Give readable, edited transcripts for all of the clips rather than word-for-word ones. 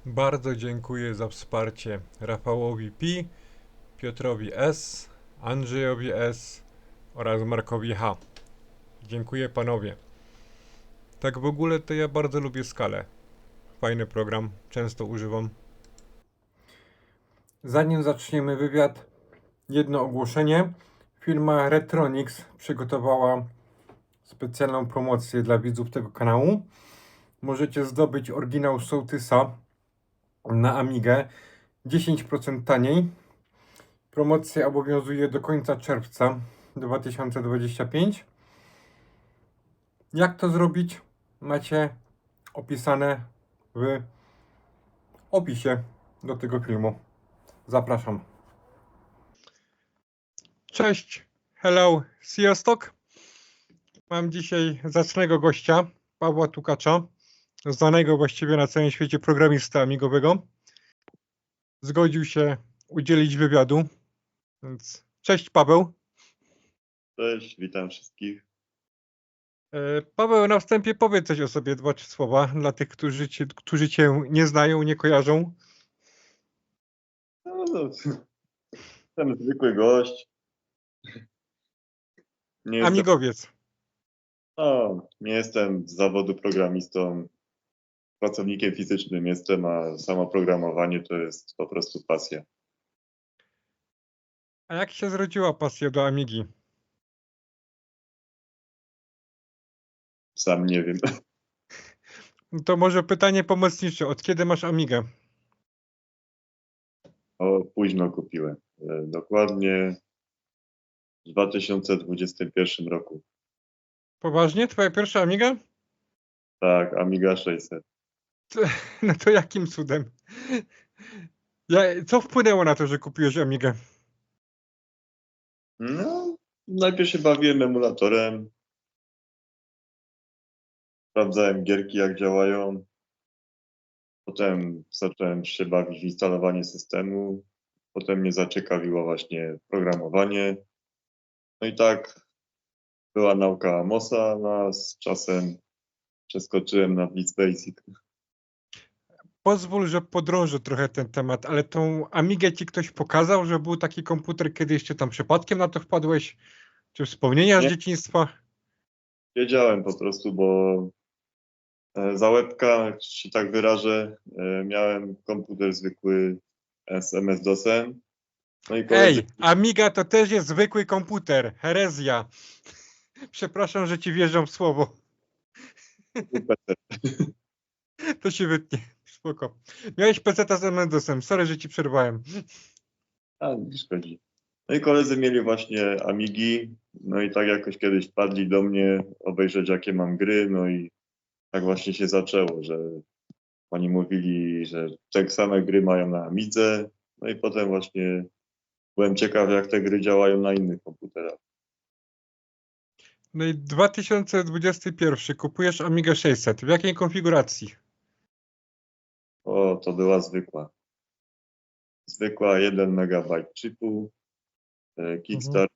Bardzo dziękuję za wsparcie Rafałowi P, Piotrowi S, Andrzejowi S oraz Markowi H. Dziękuję panowie. Tak w ogóle to ja bardzo lubię Skalę. Fajny program, często używam. Zanim zaczniemy wywiad, jedno ogłoszenie. Firma Retronix przygotowała specjalną promocję dla widzów tego kanału. Możecie zdobyć oryginał sołtysa na Amigę 10% taniej. Promocja obowiązuje do końca czerwca 2025. Jak to zrobić? Macie opisane w opisie do tego filmu. Zapraszam. Cześć, hello, Sziasztok. Mam dzisiaj zacnego gościa, Pawła Tukacza, znanego właściwie na całym świecie programista amigowego. Zgodził się udzielić wywiadu, więc cześć Paweł. Cześć, witam wszystkich. Paweł, na wstępie powiedz coś o sobie, 2-3 słowa dla tych, którzy cię nie znają, nie kojarzą. Jestem zwykły gość. Amigowiec. Nie jestem z zawodu programistą, pracownikiem fizycznym jestem, a samo programowanie to jest po prostu pasja. A jak się zrodziła pasja do Amigi? Sam nie wiem. To może pytanie pomocnicze. Od kiedy masz Amigę? Późno kupiłem. Dokładnie w 2021 roku. Poważnie? Twoja pierwsza Amiga? Tak, Amiga 600. No to jakim cudem? Co wpłynęło na to, że kupiłeś Amigę? Najpierw się bawiłem emulatorem. Sprawdzałem gierki, jak działają. Potem zacząłem się bawić w instalowanie systemu. Potem mnie zaciekawiło właśnie programowanie. No i tak była nauka Amosa, a z czasem przeskoczyłem na Blitz Basic. Pozwól, że podrążę trochę ten temat, ale tą Amigę ci ktoś pokazał, że był taki komputer, kiedy jeszcze tam przypadkiem na to wpadłeś? Czy wspomnienia z dzieciństwa? Wiedziałem po prostu, bo za łebka, jak się tak wyrażę, miałem komputer zwykły z MS-DOS-em. No i Ej, Amiga to też jest zwykły komputer. Herezja. Przepraszam, że ci wjeżdżam w słowo. To się wytnie. Spoko. Miałeś PC z MS-DOS-em. Sorry, że ci przerwałem. Nie szkodzi. No i koledzy mieli właśnie Amigi, no i tak jakoś kiedyś wpadli do mnie obejrzeć, jakie mam gry, no i tak właśnie się zaczęło, że oni mówili, że te same gry mają na Amidze, no i potem właśnie byłem ciekaw, jak te gry działają na innych komputerach. No i 2021 kupujesz Amigę 600. W jakiej konfiguracji? To była zwykła. Zwykła 1 MB chipu, Kickstart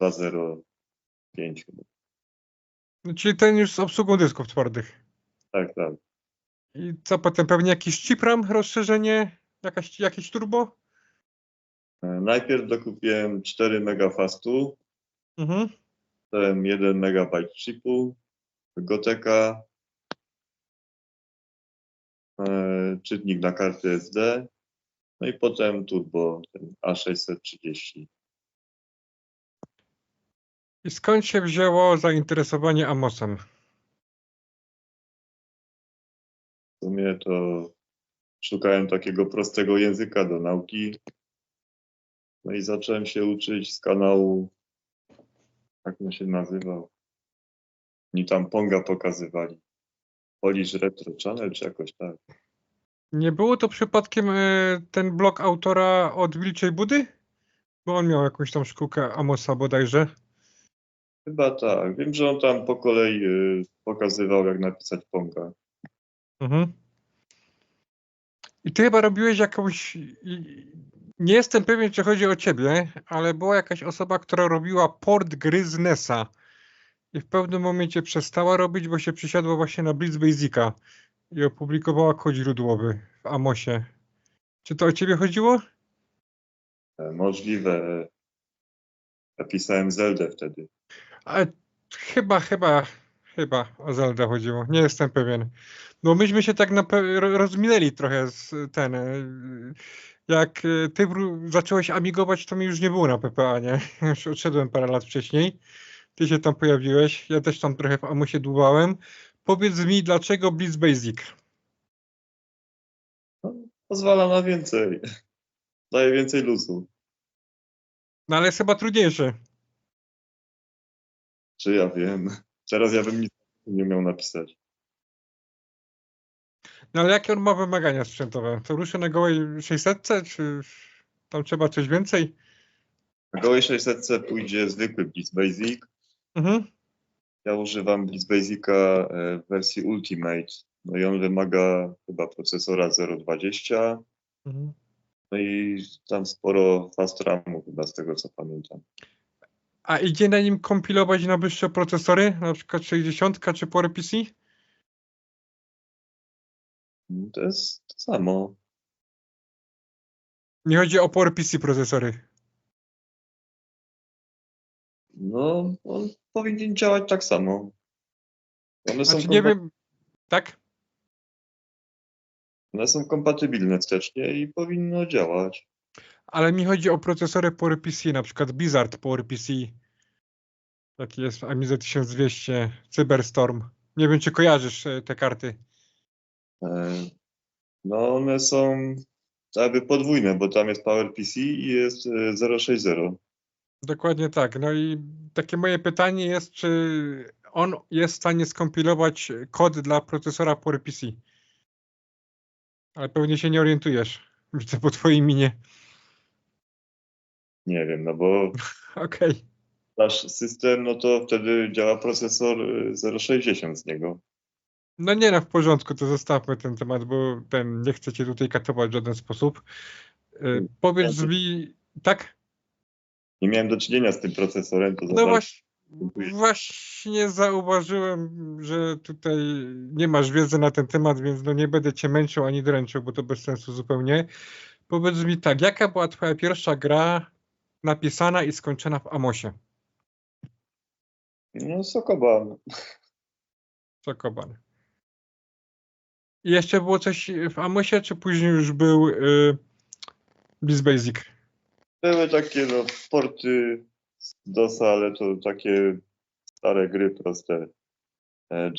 2.0.5 chyba. Czyli ten już z obsługą dysków twardych. Tak, tak. I co potem? Pewnie jakiś chip RAM, rozszerzenie? Jakieś turbo? Najpierw dokupiłem 4 MB fastu, Mhm. potem 1 MB chipu, Goteka, czytnik na karty SD, no i potem turbo, ten A630. I skąd się wzięło zainteresowanie Amosem? W sumie to szukałem takiego prostego języka do nauki, no i zacząłem się uczyć z kanału, jak on się nazywał, oni tam Ponga pokazywali, Polish Retro Channel czy jakoś tak. Nie było to przypadkiem ten blog autora od Wilczej Budy? Bo on miał jakąś tam szkółkę Amosa bodajże. Chyba tak. Wiem, że on tam po kolei pokazywał, jak napisać Ponga. Mhm. I ty chyba robiłeś jakąś... Nie jestem pewien, czy chodzi o ciebie, ale była jakaś osoba, która robiła port gry z NES-a. I w pewnym momencie przestała robić, bo się przysiadła właśnie na Blitz Basica i opublikowała kod źródłowy. w Amosie. Czy to o ciebie chodziło? Możliwe. Ja pisałem Zeldę wtedy. A chyba o Zelda chodziło. Nie jestem pewien. No myśmy się tak rozminęli trochę z ten. Jak ty zacząłeś amigować, to mi już nie było na PPA, nie? Już odszedłem parę lat wcześniej. Ty się tam pojawiłeś. Ja też tam trochę w Amosie dłubałem. Powiedz mi, dlaczego Blitz Basic? No, pozwala na więcej. Daje więcej luzu. No ale jest chyba trudniejszy. Czy ja wiem. Teraz ja bym nic nie miał napisać. No ale jakie on ma wymagania sprzętowe? To ruszy na gołej 600, czy tam trzeba coś więcej? Na gołej 600 pójdzie zwykły Blitz Basic. Mhm. Ja używam Blitz Basica w wersji Ultimate. No i on wymaga chyba procesora 0.20. Mhm. No i tam sporo fast RAMu chyba z tego co pamiętam. A idzie na nim kompilować na wyższe procesory, na przykład 60 czy PowerPC? To jest to samo. Nie chodzi o PowerPC procesory. No, on powinien działać tak samo. Znaczy nie wiem, tak? One są kompatybilne wstecznie i powinno działać. Ale mi chodzi o procesory PowerPC, na przykład Blizzard PowerPC. Taki jest w Amidze 1200, Cyberstorm. Nie wiem, czy kojarzysz te karty. E, No one są jakby podwójne, bo tam jest PowerPC i jest 0.60. Dokładnie tak. No i takie moje pytanie jest, czy on jest w stanie skompilować kod dla procesora PowerPC? Ale pewnie się nie orientujesz. Widzę po twojej minie. Nie wiem, no bo Okej. nasz system, no to wtedy działa procesor 0.60 z niego. No nie, no w porządku, to zostawmy ten temat, bo nie chcę cię tutaj katować w żaden sposób. Powiedz mi, tak? Nie miałem do czynienia z tym procesorem, to No za właśnie zauważyłem, że tutaj nie masz wiedzy na ten temat, więc no nie będę cię męczył ani dręczył, bo to bez sensu zupełnie. Powiedz mi tak, jaka była twoja pierwsza gra napisana i skończona w Amosie? No Sokoban. Sokoban. I jeszcze było coś w Amosie, czy później już był Blitz Basic? Były takie no, porty z DOSa, ale to takie stare gry proste.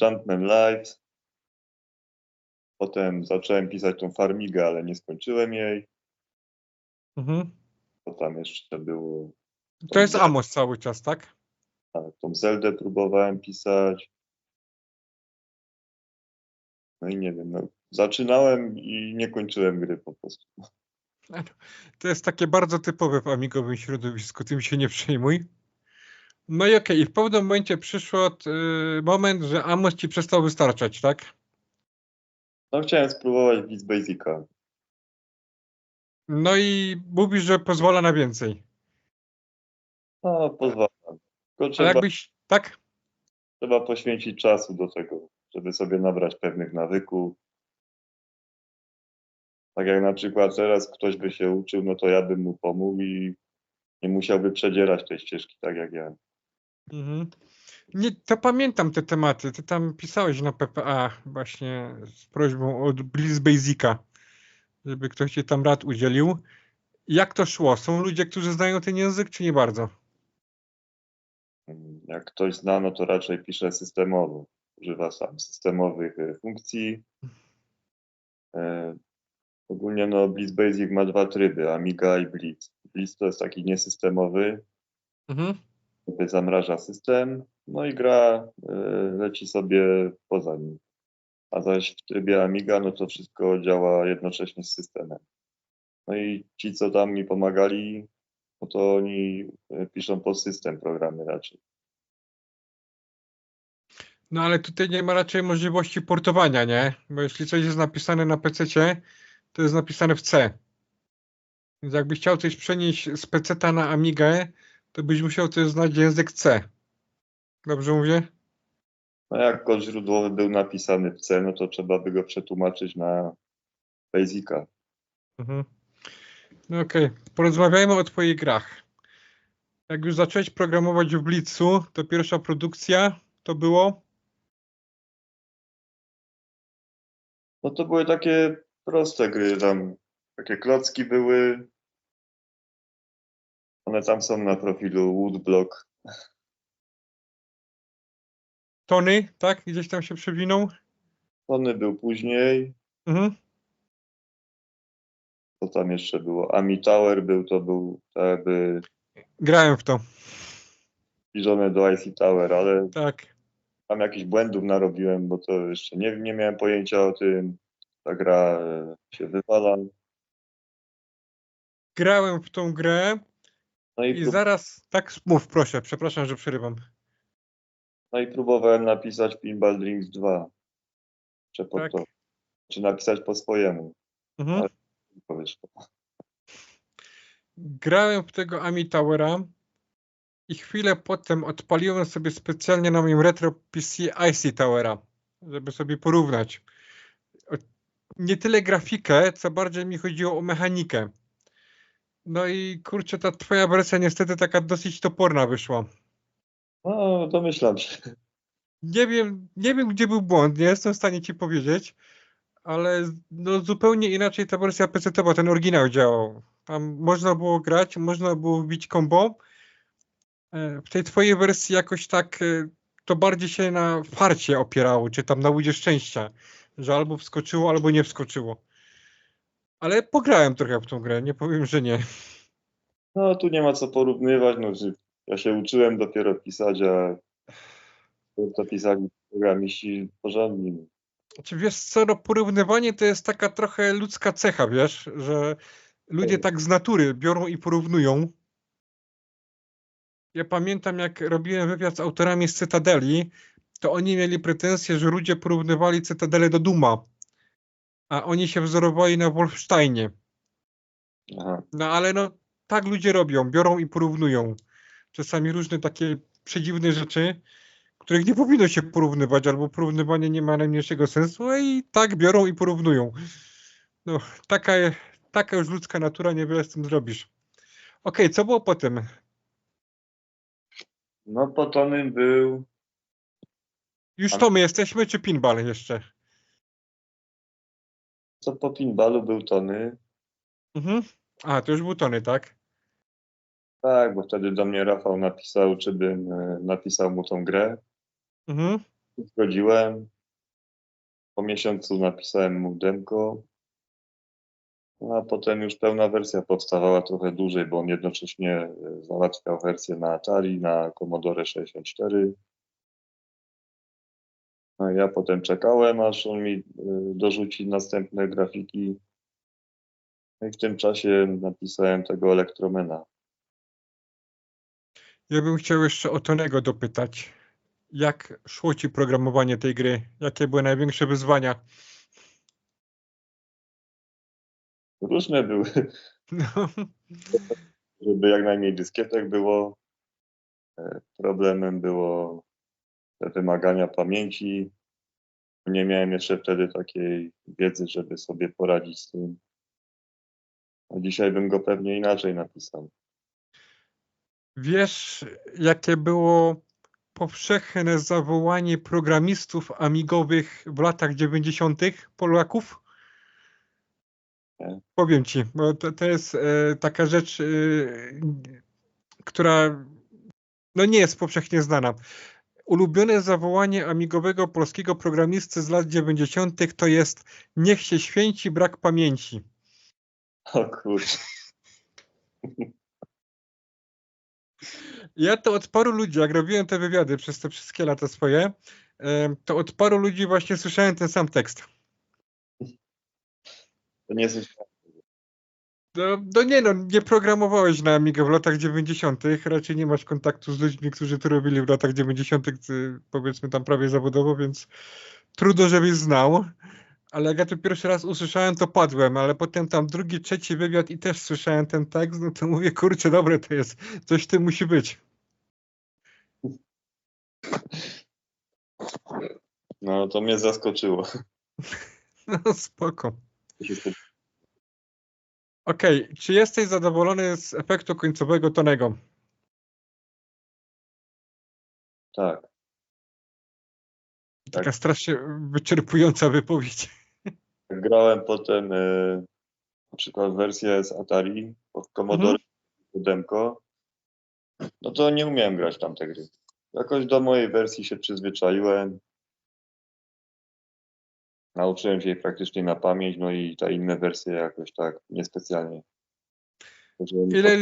Jumpman Live. Potem zacząłem pisać tą Farmigę, ale nie skończyłem jej. Mhm. To tam jeszcze było. To jest Amos cały czas, tak? Tak, tą Zeldę próbowałem pisać. No i nie wiem, no, zaczynałem i nie kończyłem gry po prostu. To jest takie bardzo typowe w amigowym środowisku, tym się nie przejmuj. No i okej, w pewnym momencie przyszło moment, że Amos ci przestał wystarczać, tak? No chciałem spróbować Blitz Basica. No i mówisz, że pozwala na więcej. No, pozwalam. Tylko Ale jakbyś, tak? trzeba poświęcić czasu do tego, żeby sobie nabrać pewnych nawyków. Tak jak na przykład teraz ktoś by się uczył, no to ja bym mu pomógł i nie musiałby przedzierać tej ścieżki tak jak ja. Mhm. Nie, to pamiętam te tematy. Ty tam pisałeś na PPA właśnie z prośbą o Blitz Basica, żeby ktoś ci tam rad udzielił. Jak to szło? Są ludzie, którzy znają ten język, czy nie bardzo? Jak ktoś zna, no to raczej pisze systemowo. Używa sam systemowych funkcji. Ogólnie no Blitz Basic ma dwa tryby, Amiga i Blitz. Blitz to jest taki niesystemowy, Mhm. jakby zamraża system, no i gra leci sobie poza nim. A zaś w trybie Amiga, no to wszystko działa jednocześnie z systemem. No i ci, co tam mi pomagali, no to oni piszą pod system programy raczej. No ale tutaj nie ma raczej możliwości portowania, nie? Bo jeśli coś jest napisane na PC-cie, to jest napisane w C. Więc jakbyś chciał coś przenieść z PC-ta na Amigę, to byś musiał też znać język C. Dobrze mówię? No jak kod źródłowy był napisany w C, no to trzeba by go przetłumaczyć na Basica. Mhm. No okej, porozmawiajmy o twoich grach. Jak już zacząłeś programować w Blitzu, to pierwsza produkcja to było? No to były takie proste gry, tam takie klocki były. One tam są na profilu Woodblock. Tony, tak? Gdzieś tam się przewinął? Tony był później. Mhm. Co tam jeszcze było? Ami Tower był, to był jakby Grałem w to, zbliżone do IC Tower, ale tak. tam jakichś błędów narobiłem, bo to jeszcze nie miałem pojęcia o tym. Ta gra się wywala. Grałem w tą grę No i, i zaraz... Tak, mów proszę, przepraszam, że przerywam. no i próbowałem napisać Pinball Dreams 2. Czy pod Tak. to. Czy napisać po swojemu. Mhm. Ale to wyszło. Grałem w tego Ami Towera i chwilę potem odpaliłem sobie specjalnie na moim retro PC IC Towera, żeby sobie porównać. Nie tyle grafikę, co bardziej mi chodziło o mechanikę. No i kurczę, ta twoja wersja niestety taka dosyć toporna wyszła. No, domyślam się. Nie wiem gdzie był błąd, nie jestem w stanie ci powiedzieć, ale no zupełnie inaczej ta wersja PC-towa, ten oryginał działał. Tam można było grać, można było wbić combo. W tej twojej wersji jakoś tak to bardziej się na farcie opierało, czy tam na łudzie szczęścia, że albo wskoczyło, albo nie wskoczyło. Ale pograłem trochę w tą grę, nie powiem, że nie. No, tu nie ma co porównywać. No, że ja się uczyłem dopiero pisać, a to pisali programiści porządni. Czy wiesz co, no porównywanie to jest taka trochę ludzka cecha, wiesz, że ludzie tak z natury biorą i porównują. Ja pamiętam, jak robiłem wywiad z autorami z Cytadeli, to oni mieli pretensje, że ludzie porównywali Cytadelę do Duma, a oni się wzorowali na Wolfsteinie. Aha. No ale no, tak ludzie robią, biorą i porównują. Czasami różne takie przedziwne rzeczy, których nie powinno się porównywać, albo porównywanie nie ma najmniejszego sensu, a i tak biorą i porównują. No, taka, taka już ludzka natura, niewiele z tym zrobisz. Okej, co było potem? No, Potonym był. Już to my jesteśmy, czy pinball jeszcze? Co po pinballu był Tony. Mhm. A, to już był Tony, tak? Tak, bo wtedy do mnie Rafał napisał, czy bym napisał mu tą grę. Mhm. Zgodziłem. Po miesiącu napisałem mu demko. No, a potem już pełna wersja powstawała trochę dłużej, bo on jednocześnie załatwiał wersję na Atari, na Commodore 64. No i ja potem czekałem, aż on mi dorzuci następne grafiki. No i w tym czasie napisałem tego Elektromena. Ja bym chciał jeszcze o Tonego dopytać. Jak szło ci programowanie tej gry? Jakie były największe wyzwania? Różne były, No, żeby jak najmniej dyskietek było. Problemem było te wymagania pamięci. Nie miałem jeszcze wtedy takiej wiedzy, żeby sobie poradzić z tym. A dzisiaj bym go pewnie inaczej napisał. wiesz, jakie było powszechne zawołanie programistów amigowych w latach 90. Polaków? Nie? Powiem ci, bo to jest taka rzecz, która no nie jest powszechnie znana. Ulubione zawołanie amigowego polskiego programisty z lat 90. to jest: niech się święci brak pamięci. O kurczę. Ja to od paru ludzi, jak robiłem te wywiady przez te wszystkie lata swoje, to od paru ludzi właśnie słyszałem ten sam tekst. To nie jesteś... No nie no, nie programowałeś na Amigę w latach 90., raczej nie masz kontaktu z ludźmi, którzy to robili w latach 90., powiedzmy tam prawie zawodowo, więc trudno, żebyś znał. Ale jak ja to pierwszy raz usłyszałem, to padłem, ale potem tam drugi, trzeci wywiad i też słyszałem ten tekst, no to mówię, kurczę, dobre to jest, coś w tym musi być. No to mnie zaskoczyło. No spoko. Okej, czy jesteś zadowolony z efektu końcowego Tonego? Tak. Taka strasznie wyczerpująca wypowiedź. Grałem potem na przykład wersję z Atari pod Commodore Demko, no to nie umiałem grać w tamte gry. Jakoś do mojej wersji się przyzwyczaiłem. Nauczyłem się jej praktycznie na pamięć, no i te inne wersje jakoś tak niespecjalnie. Ile,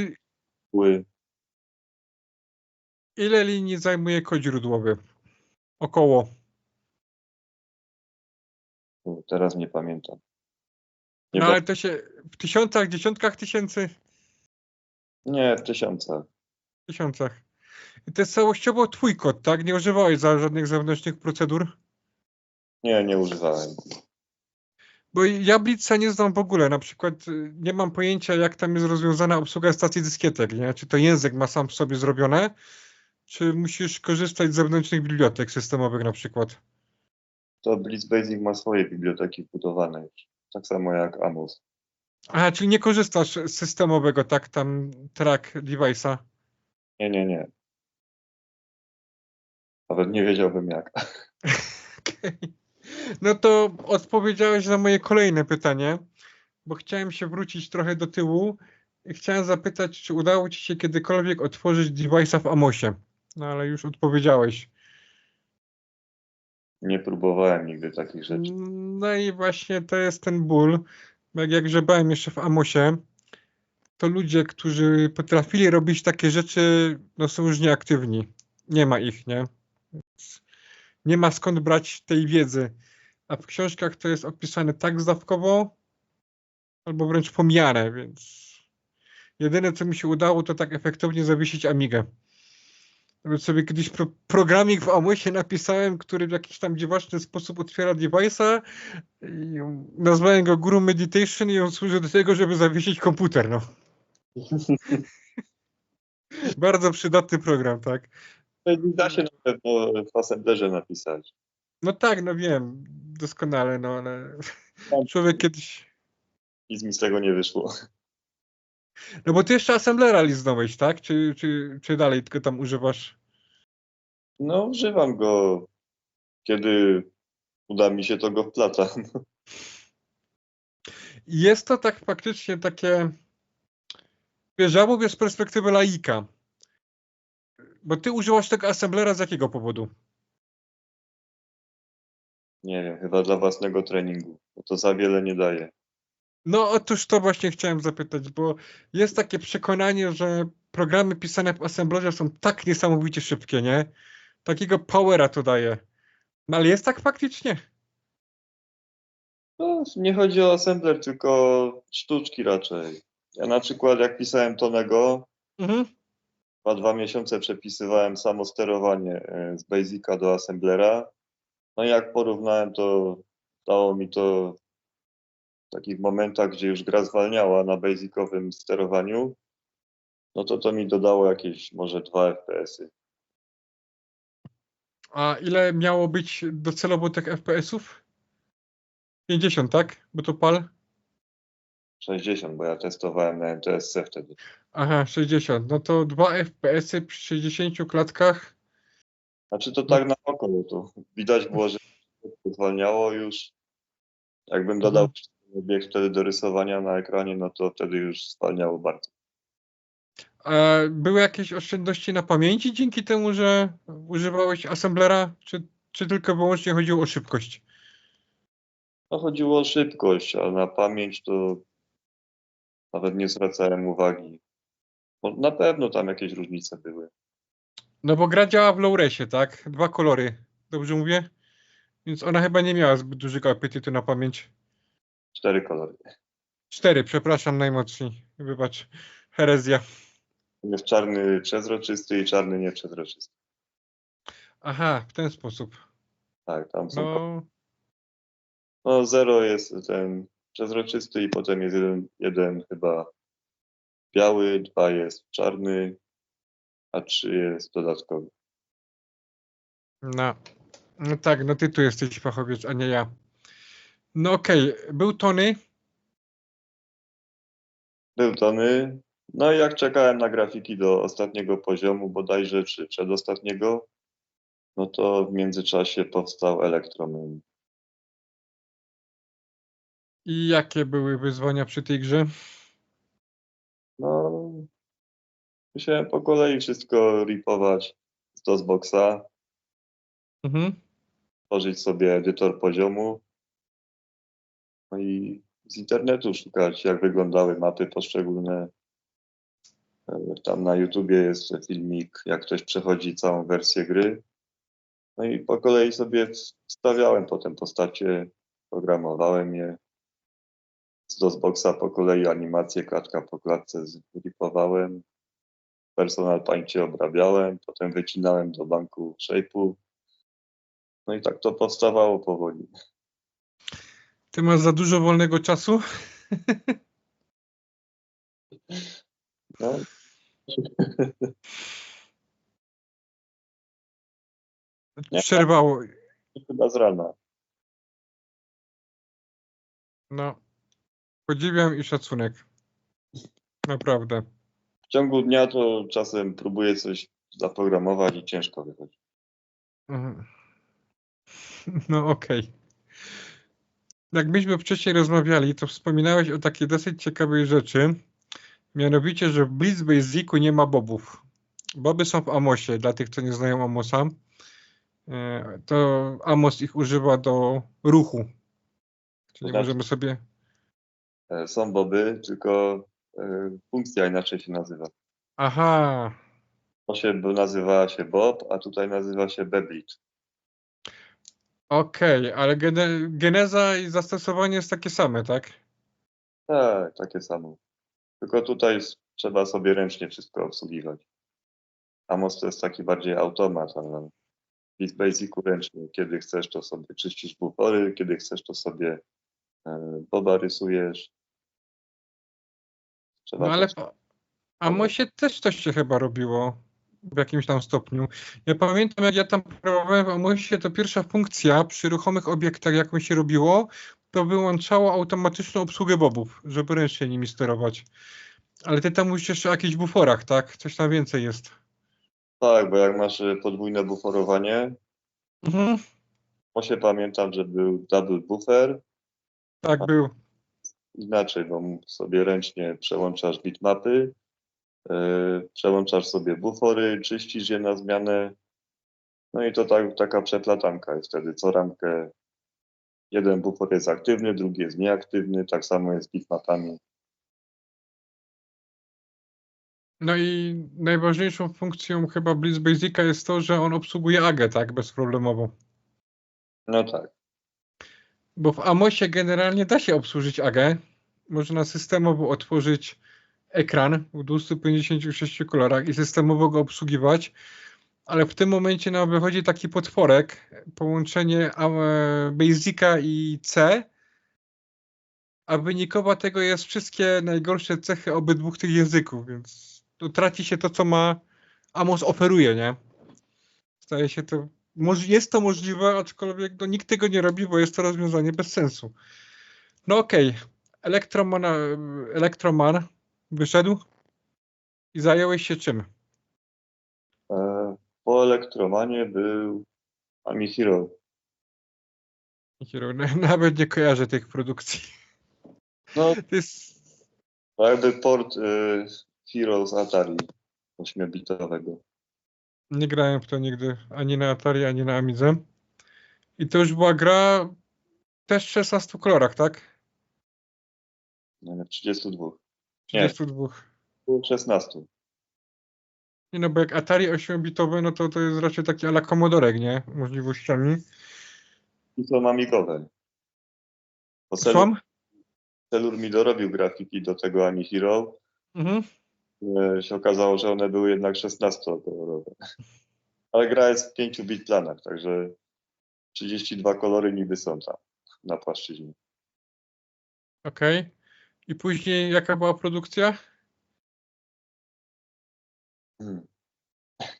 Były, ile linii zajmuje kod źródłowy? Około. teraz nie pamiętam. No ale to się w tysiącach, dziesiątkach tysięcy? Nie, w tysiącach. Tysiącach. I to jest całościowo twój kod, tak? Nie używałeś żadnych zewnętrznych procedur? Nie używałem. Bo ja Blitza nie znam w ogóle. Na przykład nie mam pojęcia, jak tam jest rozwiązana obsługa stacji dyskietek, nie? Czy to język ma sam w sobie zrobione, czy musisz korzystać z zewnętrznych bibliotek systemowych na przykład? To Blitz Basic ma swoje biblioteki wbudowane już. Tak samo jak Amos. Aha, czyli nie korzystasz z systemowego, tak? Tam track device'a. Nie. Nawet nie wiedziałbym jak. Okay. No to odpowiedziałeś na moje kolejne pytanie, bo chciałem się wrócić trochę do tyłu i chciałem zapytać, czy udało ci się kiedykolwiek otworzyć device'a w Amosie? No ale już odpowiedziałeś. Nie próbowałem nigdy takich rzeczy. No i właśnie to jest ten ból. Jak grzebałem jeszcze w Amosie, to ludzie, którzy potrafili robić takie rzeczy, no są już nieaktywni. Nie ma ich, nie? Nie ma skąd brać tej wiedzy. A w książkach to jest opisane tak zdawkowo, albo wręcz pomijane, więc jedyne, co mi się udało, to tak efektownie zawiesić Amigę. Nawet sobie kiedyś programik w Amosie napisałem, który w jakiś tam dziwaczny sposób otwiera device'a i nazwałem go Guru Meditation i on służy do tego, żeby zawiesić komputer, no. Bardzo przydatny program, tak? Da się na pewno w Assemblerze napisać. No tak, no wiem, doskonale, no ale człowiek kiedyś... Nic mi z tego nie wyszło. No bo ty jeszcze Assemblera liznąłeś, tak? Czy dalej tylko tam używasz? No, używam go, kiedy uda mi się, to go wplatam. Jest to tak faktycznie takie... Wiesz, ja mówię z perspektywy laika. Bo ty używasz tego Assemblera z jakiego powodu? Nie wiem, chyba dla własnego treningu, bo to za wiele nie daje. No otóż to właśnie chciałem zapytać, bo jest takie przekonanie, że programy pisane w Assemblerze są tak niesamowicie szybkie, nie? Takiego powera to daje. No ale jest tak faktycznie? No, nie chodzi o assembler, tylko sztuczki raczej. Ja na przykład jak pisałem Tonego, Mhm. 2 miesiące przepisywałem samo sterowanie z Basica do assemblera. No i jak porównałem, to dało mi to w takich momentach, gdzie już gra zwalniała na basicowym sterowaniu, no to mi dodało jakieś może 2 FPS-y. A ile miało być docelowo tych FPS-ów? 50, tak? Bo to PAL? 60, bo ja testowałem na NTSC wtedy. Aha, 60. No to 2 FPS-y przy 60 klatkach. Znaczy to tak na oko, bo to widać było, że zwalniało już. Jakbym dodał obiekt wtedy do rysowania na ekranie, no to wtedy już zwalniało bardzo. A były jakieś oszczędności na pamięci dzięki temu, że używałeś Assemblera, czy tylko wyłącznie chodziło o szybkość? No chodziło o szybkość, a na pamięć to nawet nie zwracałem uwagi. Bo na pewno tam jakieś różnice były. No bo gra działa w low-resie, tak? 2 kolory. Dobrze mówię? Więc ona chyba nie miała zbyt dużego apetytu na pamięć. 4 kolory. 4, przepraszam najmocniej. Wybacz. Herezja. Jest czarny przezroczysty i czarny nieprzezroczysty. Aha, w ten sposób. Tak, tam są. No, No 0 jest ten przezroczysty i potem jest jeden chyba biały, 2 jest czarny, a 3 jest dodatkowy. no tak, no ty tu jesteś fachowiec, a nie ja. No okej, był Tony. Był Tony. No i jak czekałem na grafiki do ostatniego poziomu, bodajże czy przedostatniego, no to w międzyczasie powstał Electroman. I jakie były wyzwania przy tej grze? No, musiałem po kolei wszystko ripować z DOSBoxa, Mhm. tworzyć sobie edytor poziomu, no i z internetu szukać, jak wyglądały mapy poszczególne. Tam na YouTubie jest filmik, jak ktoś przechodzi całą wersję gry. No i po kolei sobie wstawiałem potem postacie, programowałem je. Z DOSBoxa po kolei animację klatka po klatce zripowałem. W Personal Paincie obrabiałem, potem wycinałem do banku shape'u. No i tak to powstawało powoli. Ty masz za dużo wolnego czasu? No, nie, Przerwało. chyba z rana. No, podziwiam i szacunek. Naprawdę. W ciągu dnia to czasem próbuję coś zaprogramować i ciężko wychodzi. Mhm. No okej. Jak myśmy wcześniej rozmawiali, to wspominałeś o takiej dosyć ciekawej rzeczy. Mianowicie, że w Blitz Basicu nie ma bobów. Boby są w Amosie, dla tych, co nie znają Amosa. To Amos ich używa do ruchu. Czyli Znaczy, możemy sobie... są boby, tylko funkcja inaczej się nazywa. Aha, To się nazywała się Bob, a tutaj nazywa się Beblit. okej, ale geneza i zastosowanie jest takie same, tak? Tak, takie samo. Tylko tutaj trzeba sobie ręcznie wszystko obsługiwać. Amos to jest taki bardziej automat, ale w Basicu ręcznie. Kiedy chcesz, to sobie czyścisz bufory, kiedy chcesz, to sobie boba rysujesz. Trzeba No ale w Amosie też coś się chyba robiło w jakimś tam stopniu. Ja pamiętam, jak ja tam próbowałem w Amosie, to pierwsza funkcja przy ruchomych obiektach, jaką się robiło, to wyłączało automatyczną obsługę bobów, żeby ręcznie nimi sterować. Ale ty tam musisz jeszcze o jakichś buforach, tak? Coś tam więcej jest. Tak, bo jak masz podwójne buforowanie, Mhm. to się pamiętam, że był double buffer. Tak był. Inaczej, bo sobie ręcznie przełączasz bitmapy, przełączasz sobie bufory, czyścisz je na zmianę. No i to taka przeplatanka jest wtedy. Co ramkę jeden bufor jest aktywny, drugi jest nieaktywny. Tak samo jest z bitmapami. No i najważniejszą funkcją chyba Blitz Basica jest to, że on obsługuje AGę, tak? Bezproblemowo. No tak. Bo w Amosie generalnie da się obsłużyć AGę. Można systemowo otworzyć ekran w 256 kolorach i systemowo go obsługiwać, ale w tym momencie nam wychodzi taki potworek, połączenie Basica i C, a wynikowa tego jest wszystkie najgorsze cechy obydwu tych języków, więc to traci się to, co ma Amos oferuje, nie? Staje się to, jest to możliwe, aczkolwiek no, nikt tego nie robi, bo jest to rozwiązanie bez sensu. No okej, Electroman wyszedł i zająłeś się czym? Po Elektromanie był AmiHero. Nawet nie kojarzę tych produkcji. No, To jest... to jakby port Hero z Atari 8-bitowego. Nie grałem w to nigdy, ani na Atari, ani na Amidze. I to już była gra też w 16 kolorach, tak? Nie, 32. Nie, 32. było 16. Nie no, bo jak Atari 8-bitowe, no to jest raczej taki a la Commodore, nie? Możliwościami. I są amigowe. Bo Słucham? Celur mi dorobił grafiki do tego AmiHero. Mhm. Się okazało, że one były jednak 16-kolorowe. Ale gra jest w 5-bit planach, także 32 kolory niby są tam na płaszczyźnie. Okej. I później jaka była produkcja?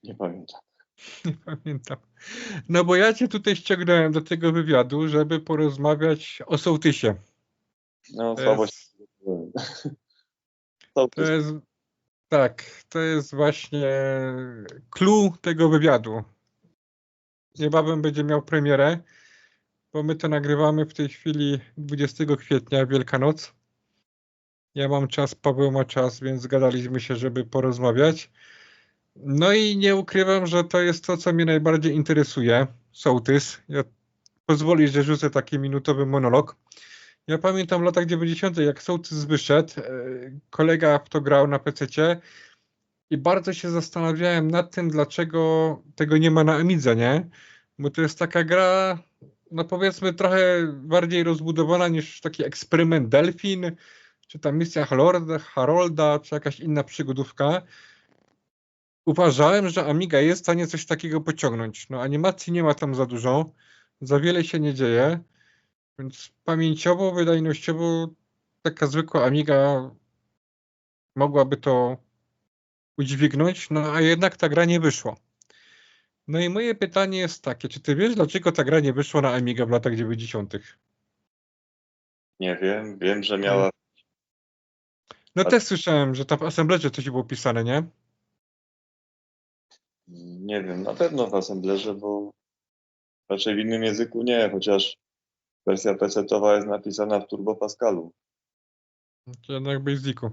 Nie pamiętam. Nie pamiętam. No bo ja cię tutaj ściągnąłem do tego wywiadu, żeby porozmawiać o sołtysie. No, To słabo się... jest... To jest, tak, to jest właśnie clue tego wywiadu. Niebawem będzie miał premierę, bo my to nagrywamy w tej chwili 20 kwietnia, Wielkanoc. Ja mam czas, Paweł ma czas, więc zgadaliśmy się, żeby porozmawiać. No i nie ukrywam, że to jest to, co mnie najbardziej interesuje. Sołtys. Ja pozwolisz, że rzucę taki minutowy monolog. Ja pamiętam w latach 90., jak Sołtys wyszedł, kolega w to grał na PC-cie i bardzo się zastanawiałem nad tym, dlaczego tego nie ma na Amidze, nie? Bo to jest taka gra, no powiedzmy trochę bardziej rozbudowana niż taki eksperyment Delfin, czy tam misja Harolda, czy jakaś inna przygodówka. Uważałem, że Amiga jest w stanie coś takiego pociągnąć. No animacji nie ma tam za dużo, za wiele się nie dzieje, więc pamięciowo, wydajnościowo taka zwykła Amiga mogłaby to udźwignąć, no a jednak ta gra nie wyszła. No i moje pytanie jest takie, czy ty wiesz, dlaczego ta gra nie wyszła na Amigę w latach 90.? Nie wiem. Wiem, że miała. No też słyszałem, że tam w assemblerze coś było pisane, nie? Nie wiem, na pewno w assemblerze, bo raczej w innym języku nie, chociaż wersja PC-towa jest napisana w Turbo Pascalu. Czy jednak w Basicu.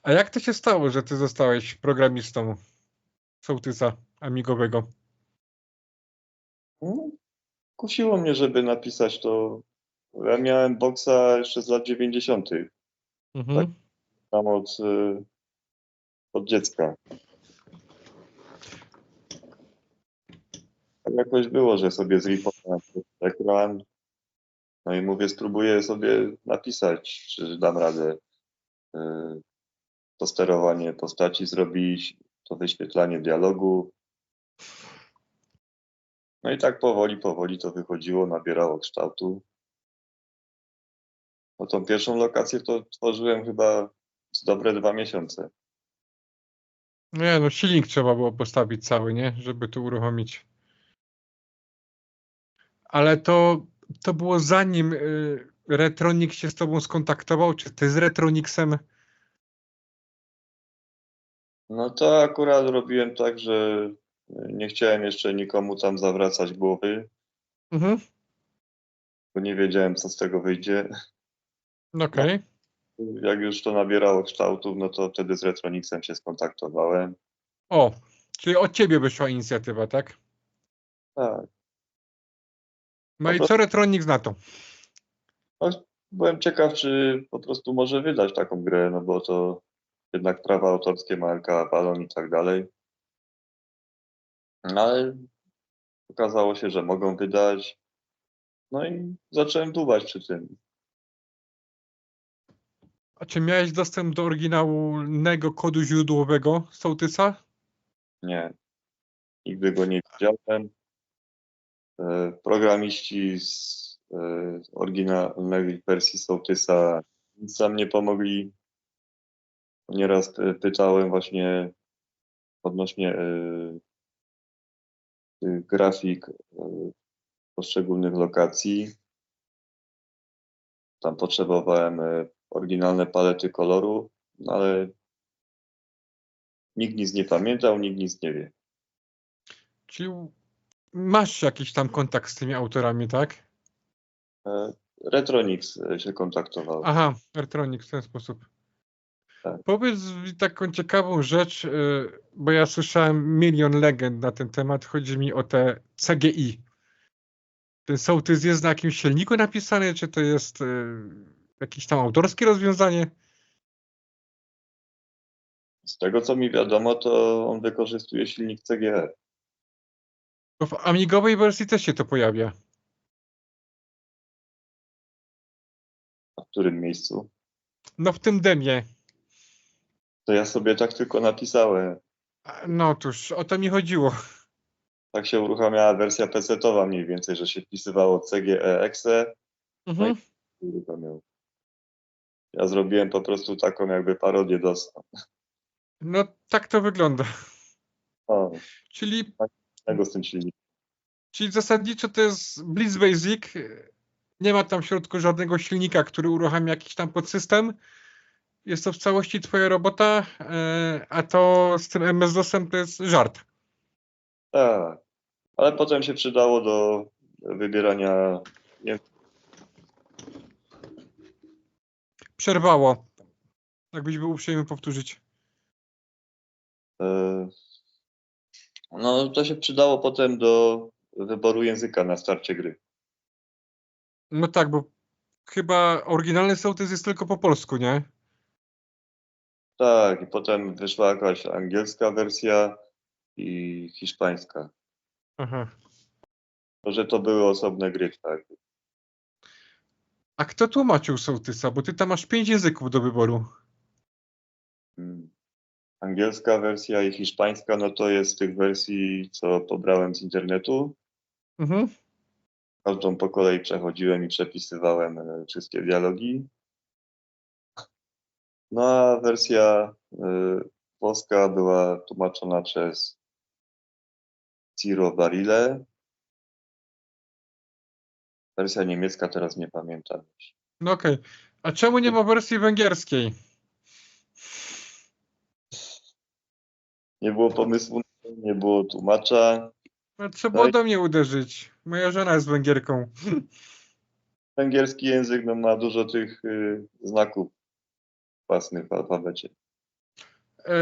A jak to się stało, że ty zostałeś programistą Sołtysa amigowego? No, kusiło mnie, żeby napisać to. Ja miałem boksa jeszcze z lat 90. Mhm. Tam od dziecka. Tak jakoś było, że sobie zripowałem ekran. No i mówię, spróbuję sobie napisać, czy dam radę y, to sterowanie postaci zrobić, to wyświetlanie dialogu. No i tak powoli to wychodziło, nabierało kształtu. No tą pierwszą lokację to tworzyłem chyba z dobre 2 miesiące. Nie, no silnik trzeba było postawić cały, nie? Żeby to uruchomić. Ale to było zanim Retronik się z tobą skontaktował, czy ty z Retronixem? No to akurat robiłem tak, że nie chciałem jeszcze nikomu tam zawracać głowy, Mhm. bo nie wiedziałem, co z tego wyjdzie. Okej. Jak już to nabierało kształtów, no to wtedy z Retronixem się skontaktowałem. O, czyli od ciebie wyszła inicjatywa, tak? Tak. No Po i prostu co Retronix na to? no, byłem ciekaw, czy po prostu może wydać taką grę, no bo to jednak prawa autorskie ma LK Avalon i tak dalej. No ale okazało się, że mogą wydać. No i zacząłem dłubać przy tym. A czy miałeś dostęp do oryginalnego kodu źródłowego Sołtysa? Nie, nigdy go nie widziałem. Programiści z oryginalnej wersji Sołtysa nic nam nie pomogli. Nieraz pytałem właśnie odnośnie grafik poszczególnych lokacji. Tam potrzebowałem oryginalne palety koloru, no ale nikt nic nie pamiętał, nikt nic nie wie. Czyli masz jakiś tam kontakt z tymi autorami, tak? Retronix się kontaktował. Aha, Retronix w ten sposób. Tak. Powiedz mi taką ciekawą rzecz, bo ja słyszałem milion legend na ten temat. Chodzi mi o te CGI. Ten sołtys jest na jakimś silniku napisany, czy to jest jakieś tam autorskie rozwiązanie? Z tego co mi wiadomo, to on wykorzystuje silnik CGE. Bo w amigowej wersji też się to pojawia. A w którym miejscu? No w tym demie. To ja sobie tak tylko napisałem. No otóż, o to mi chodziło. Tak się uruchamiała wersja PC-towa mniej więcej, że się wpisywało CGE exe. Mhm. Uruchamiał. Ja zrobiłem po prostu taką jakby parodię DOS-a. No tak to wygląda. O, Czyli, tego z tym silnikiem. czyli zasadniczo to jest Blitz Basic. Nie ma tam w środku żadnego silnika, który uruchamia jakiś tam podsystem. jest to w całości twoja robota, a to z tym MS-DOS-em to jest żart. Tak, ale potem się przydało do wybierania, nie, Przerwało. Jakbyś był uprzejmy powtórzyć. e, no to się przydało potem do wyboru języka na starcie gry. No tak, bo chyba oryginalny sołtys jest tylko po polsku, nie? Tak, i potem wyszła jakaś angielska wersja i hiszpańska. Aha. To, że to były osobne gry, tak. A kto tłumaczył sołtysa? Bo ty tam masz 5 języków do wyboru. Mm. Angielska wersja i hiszpańska, no to jest z tych wersji, co pobrałem z internetu. Mhm. Każdą po kolei przechodziłem i przepisywałem wszystkie dialogi. No a wersja włoska była tłumaczona przez Ciro Barile. Wersja niemiecka teraz nie pamiętam już. No okej. A czemu nie ma wersji węgierskiej? Nie było pomysłu, nie było tłumacza. No, trzeba No było i do mnie uderzyć. Moja żona jest Węgierką. węgierski język no, ma dużo tych znaków własnych w alfabecie. E,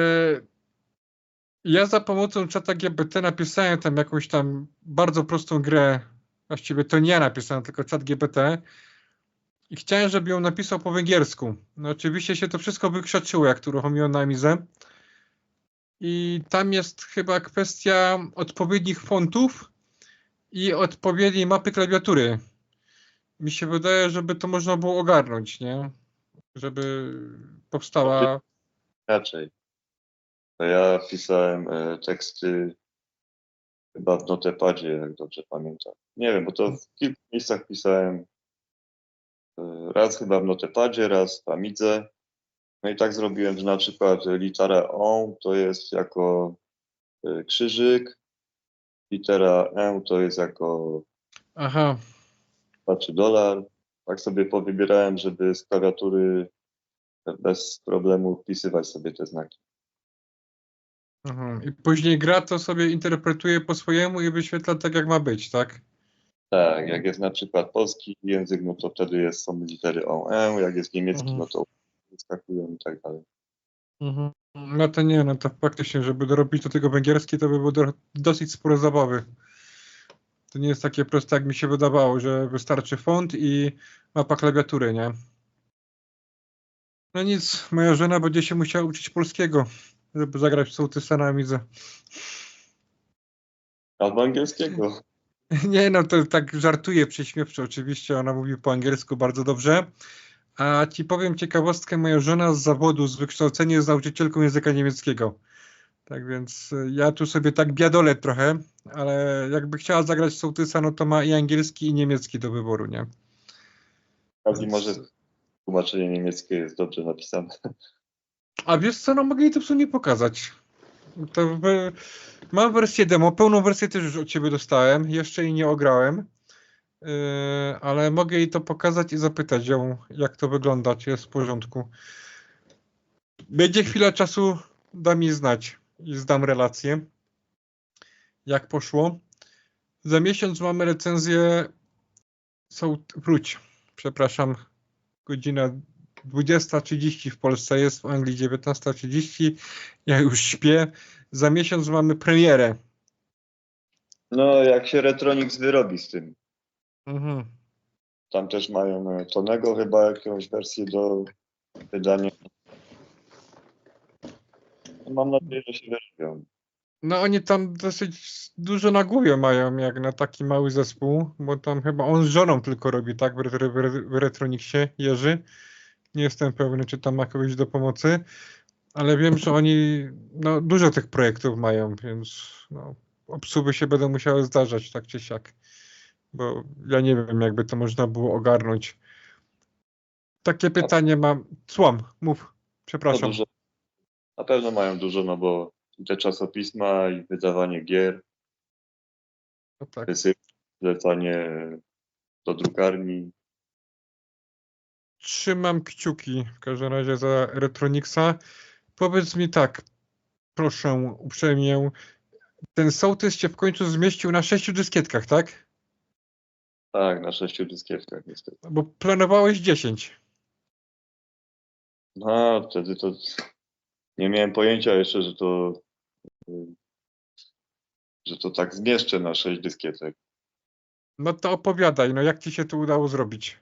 Ja za pomocą czata GPT napisałem tam jakąś tam bardzo prostą grę. Właściwie to nie ja napisałem, tylko czat GPT. I chciałem, żeby ją napisał po węgiersku. No oczywiście się to wszystko wykrzaczyło, jak tu uruchomiłem na Amizę. I tam jest chyba kwestia odpowiednich fontów i odpowiedniej mapy klawiatury. Mi się wydaje, żeby to można było ogarnąć, nie? Żeby powstała... Raczej. To ja pisałem teksty chyba w Notepadzie, jak dobrze pamiętam. Nie wiem, bo to w kilku miejscach pisałem. Raz chyba w Notepadzie, raz w Amidze. No i tak zrobiłem, że na przykład litera O to jest jako krzyżyk, litera E to jest jako Aha. czy dolar. Tak sobie powybierałem, żeby z klawiatury bez problemu wpisywać sobie te znaki. Aha. I później gra to sobie interpretuje po swojemu i wyświetla tak, jak ma być, tak? Tak, jak jest na przykład polski język, no to wtedy są litery O, E, jak jest niemiecki, no to wyskakują i tak dalej. Mhm. No to nie, no to faktycznie, żeby dorobić do tego węgierski, to by było dosyć spore zabawy. To nie jest takie proste, jak mi się wydawało, że wystarczy font i mapa klawiatury, nie? No nic, moja żona będzie się musiała uczyć polskiego, żeby zagrać w sołtysa na Amidze. Albo angielskiego. Nie, no to tak żartuję prześmiewczo, oczywiście, ona mówi po angielsku bardzo dobrze. A ci powiem ciekawostkę, moja żona z zawodu, z wykształcenia jest nauczycielką języka niemieckiego. Tak więc ja tu sobie tak biadolę trochę, ale jakby chciała zagrać sołtysa, no to ma i angielski, i niemiecki do wyboru, nie? Bardziej Więc... może tłumaczenie niemieckie jest dobrze napisane. A wiesz co, no mogę jej to w sumie pokazać. Mam wersję demo, pełną wersję też już od ciebie dostałem, jeszcze jej nie ograłem, ale mogę jej to pokazać i zapytać ją, jak to wygląda, czy jest w porządku. Będzie chwila czasu, da mi znać i zdam relację, jak poszło. Za miesiąc mamy recenzję, przepraszam, godzina 20:30 w Polsce jest, w Anglii 19:30, ja już śpię. Za miesiąc mamy premierę. No, jak się Retronix wyrobi z tym. Mhm. Tam też mają Tonego chyba jakąś wersję do wydania. Mam nadzieję, że się wyrobią. No oni tam dosyć dużo na głowie mają, jak na taki mały zespół, bo tam chyba on z żoną tylko robi, tak, w Retronixie, Jerzy. Nie jestem pewny, czy tam ma kogoś do pomocy, ale wiem, że oni no, dużo tych projektów mają, więc no, obsługi się będą musiały zdarzać, tak czy siak. Bo ja nie wiem, jakby to można było ogarnąć. Takie pytanie mam. Słucham, mów, No przepraszam. dużo, na pewno mają dużo, no bo i te czasopisma i wydawanie gier, No tak. wysyp, zlecanie do drukarni. trzymam kciuki w każdym razie za Retronixa. Powiedz mi tak, proszę uprzejmie, ten sołtys się w końcu zmieścił na 6 dyskietkach, tak? Tak, na 6 dyskietkach niestety. Bo planowałeś 10. No, wtedy to nie miałem pojęcia jeszcze, że to tak zmieszczę na 6 dyskietek. No to opowiadaj, no jak ci się to udało zrobić?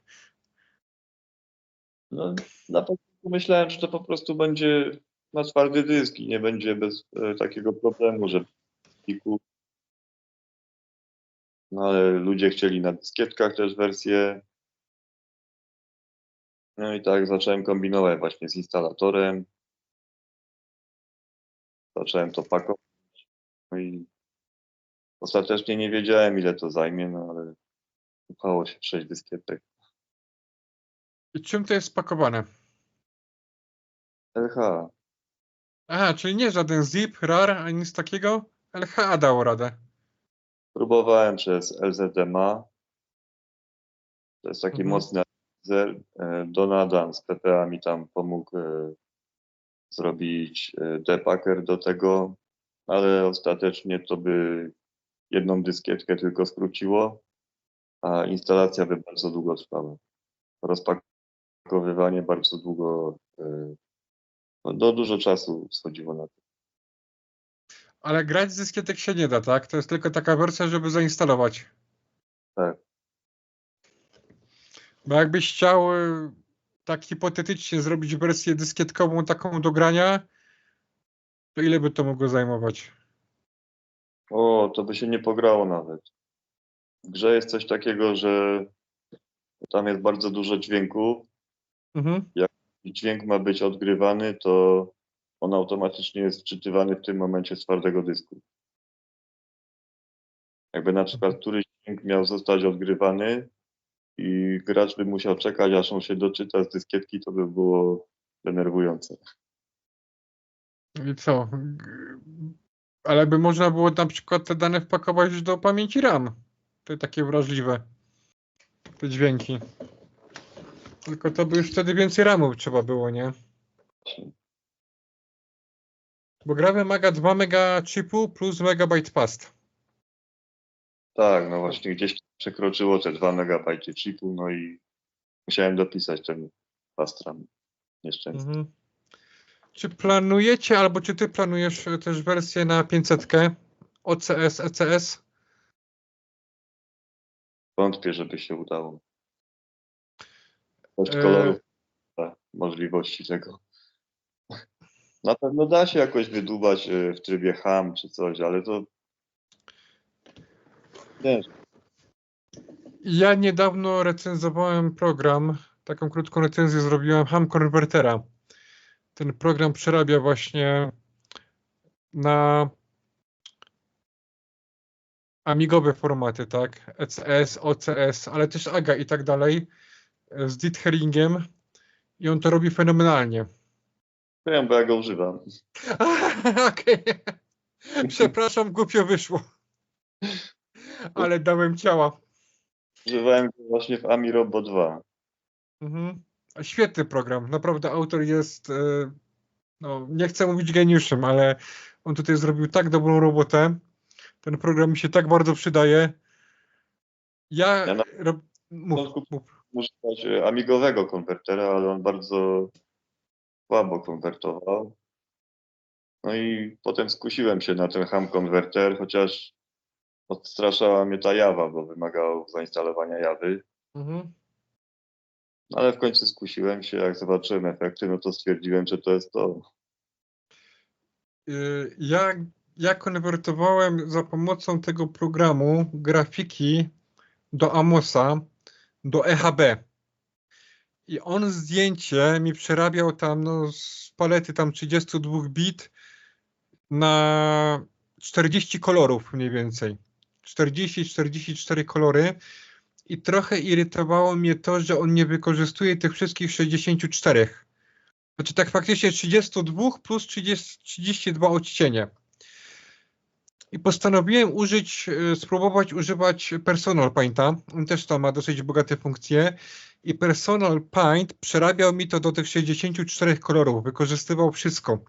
No, na początku myślałem, że to po prostu będzie na twardy dysk i nie będzie bez takiego problemu, że pliku. No ale ludzie chcieli na dyskietkach też wersję. No i tak zacząłem kombinować właśnie z instalatorem. Zacząłem to pakować. No i ostatecznie nie wiedziałem, ile to zajmie, no ale upało się 6 dyskietek. I czym to jest spakowane? LH. Aha, czyli nie żaden zip, RAR, ani nic takiego? LHA dało radę. Próbowałem przez LZMA. To jest taki mocny analizer. Donadan z PPA mi tam pomógł zrobić depacker do tego, ale ostatecznie to by jedną dyskietkę tylko skróciło, a instalacja by bardzo długo trwała. Rozpakowywanie bardzo długo, no dużo czasu schodziło na to. Ale grać z dyskietek się nie da, tak? To jest tylko taka wersja, żeby zainstalować. Tak. Bo jakbyś chciał tak hipotetycznie zrobić wersję dyskietkową taką do grania, to ile by to mogło zajmować? O, to by się nie pograło nawet. W grze jest coś takiego, że tam jest bardzo dużo dźwięku. Mhm. Jak dźwięk ma być odgrywany, to on automatycznie jest wczytywany w tym momencie z twardego dysku. Jakby na przykład któryś dźwięk miał zostać odgrywany i gracz by musiał czekać, aż on się doczyta z dyskietki, to by było denerwujące. I co? Ale by można było na przykład te dane wpakować do pamięci RAM. Te takie wrażliwe. Te dźwięki. Tylko to by już wtedy więcej RAMów trzeba było, nie? Bo gra wymaga 2 mega chipu plus megabyte past. Tak, no właśnie gdzieś przekroczyło te 2 MB chipu, no i musiałem dopisać ten fast RAM. Nieszczęsny. Mhm. Czy planujecie, albo czy ty planujesz też wersję na 500 OCS, ECS? Wątpię, żeby się udało. Też kolorów, możliwości tego. Na pewno da się jakoś wydubać w trybie ham czy coś, ale to nie. Ja niedawno recenzowałem program, taką krótką recenzję zrobiłem ham konwertera. Ten program przerabia właśnie na amigowe formaty, tak? ECS, OCS, ale też AGA i tak dalej, z Ditheringiem i on to robi fenomenalnie. Wiem, bo ja go używam. Okej. Przepraszam, głupio wyszło. Ale dałem ciała. Używałem go właśnie w Ami Robo 2. Mhm. Świetny program. Naprawdę autor jest, no, nie chcę mówić geniuszem, ale on tutaj zrobił tak dobrą robotę. Ten program mi się tak bardzo przydaje. Mów. Używać amigowego konwertera, ale on bardzo słabo konwertował. No i potem skusiłem się na ten ham konwerter, chociaż odstraszała mnie ta Java, bo wymagał zainstalowania Javy. Mhm. Ale w końcu skusiłem się, jak zobaczyłem efekty, no to stwierdziłem, że to jest to. Ja konwertowałem za pomocą tego programu grafiki do Amosa, do EHB. I on zdjęcie mi przerabiał tam no, z palety tam 32 bit na 40 kolorów mniej więcej. 40-44 kolory. I trochę irytowało mnie to, że on nie wykorzystuje tych wszystkich 64. Znaczy tak faktycznie 32 plus 32 odcienie. i postanowiłem spróbować używać Personal Painta. On też tam ma dosyć bogate funkcje i Personal Paint przerabiał mi to do tych 64 kolorów, wykorzystywał wszystko.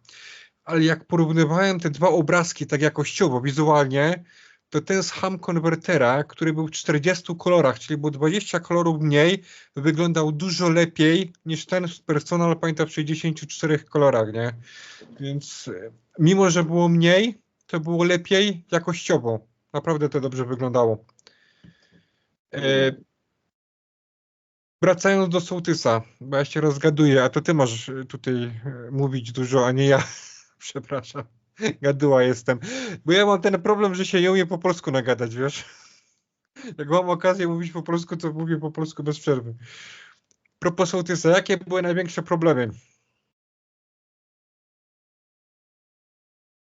Ale jak porównywałem te dwa obrazki tak jakościowo, wizualnie, to ten z Ham Convertera, który był w 40 kolorach, czyli było 20 kolorów mniej, wyglądał dużo lepiej niż ten z Personal Painta w 64 kolorach, nie? Więc mimo, że było mniej, to było lepiej jakościowo. Naprawdę to dobrze wyglądało. Wracając do sołtysa, bo ja się rozgaduję, a to ty masz tutaj mówić dużo, a nie ja. Przepraszam. Gaduła jestem. Bo ja mam ten problem, że się nie umiem po polsku nagadać, wiesz? Jak mam okazję mówić po polsku, to mówię po polsku bez przerwy. Propos sołtysa, jakie były największe problemy?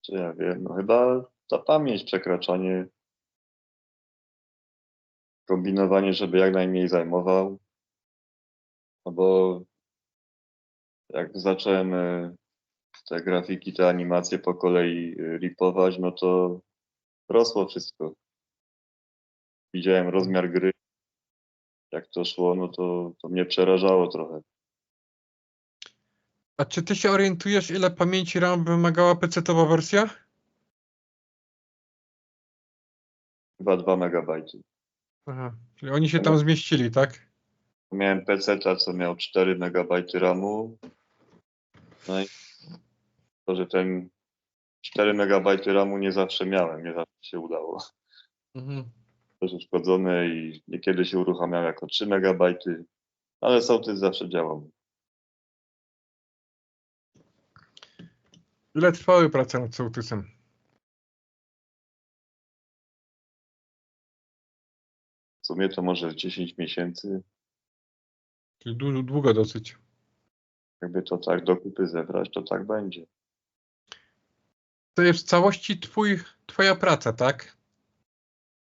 Czy ja wiem, no chyba ta pamięć, przekraczanie, kombinowanie, żeby jak najmniej zajmował. No bo jak zacząłem te grafiki, te animacje po kolei ripować, no to rosło wszystko. Widziałem rozmiar gry, jak to szło, no to mnie przerażało trochę. A czy ty się orientujesz, ile pamięci RAM wymagała PC-towa wersja? Chyba 2 megabajty. Aha, czyli oni się tam zmieścili, tak? Miałem PC-ta, co miał 4 megabajty RAMu. No i to, że ten 4 megabajty RAMu nie zawsze miałem, nie zawsze się udało. Mhm. Też uszkodzone i niekiedy się uruchamiał jako 3 megabajty, ale sołtys zawsze działał. Ile trwały prace nad sołtysem? W sumie to może 10 miesięcy, Czyli długo dosyć. jakby to tak do kupy zebrać, to tak będzie. To jest w całości twoja praca, tak?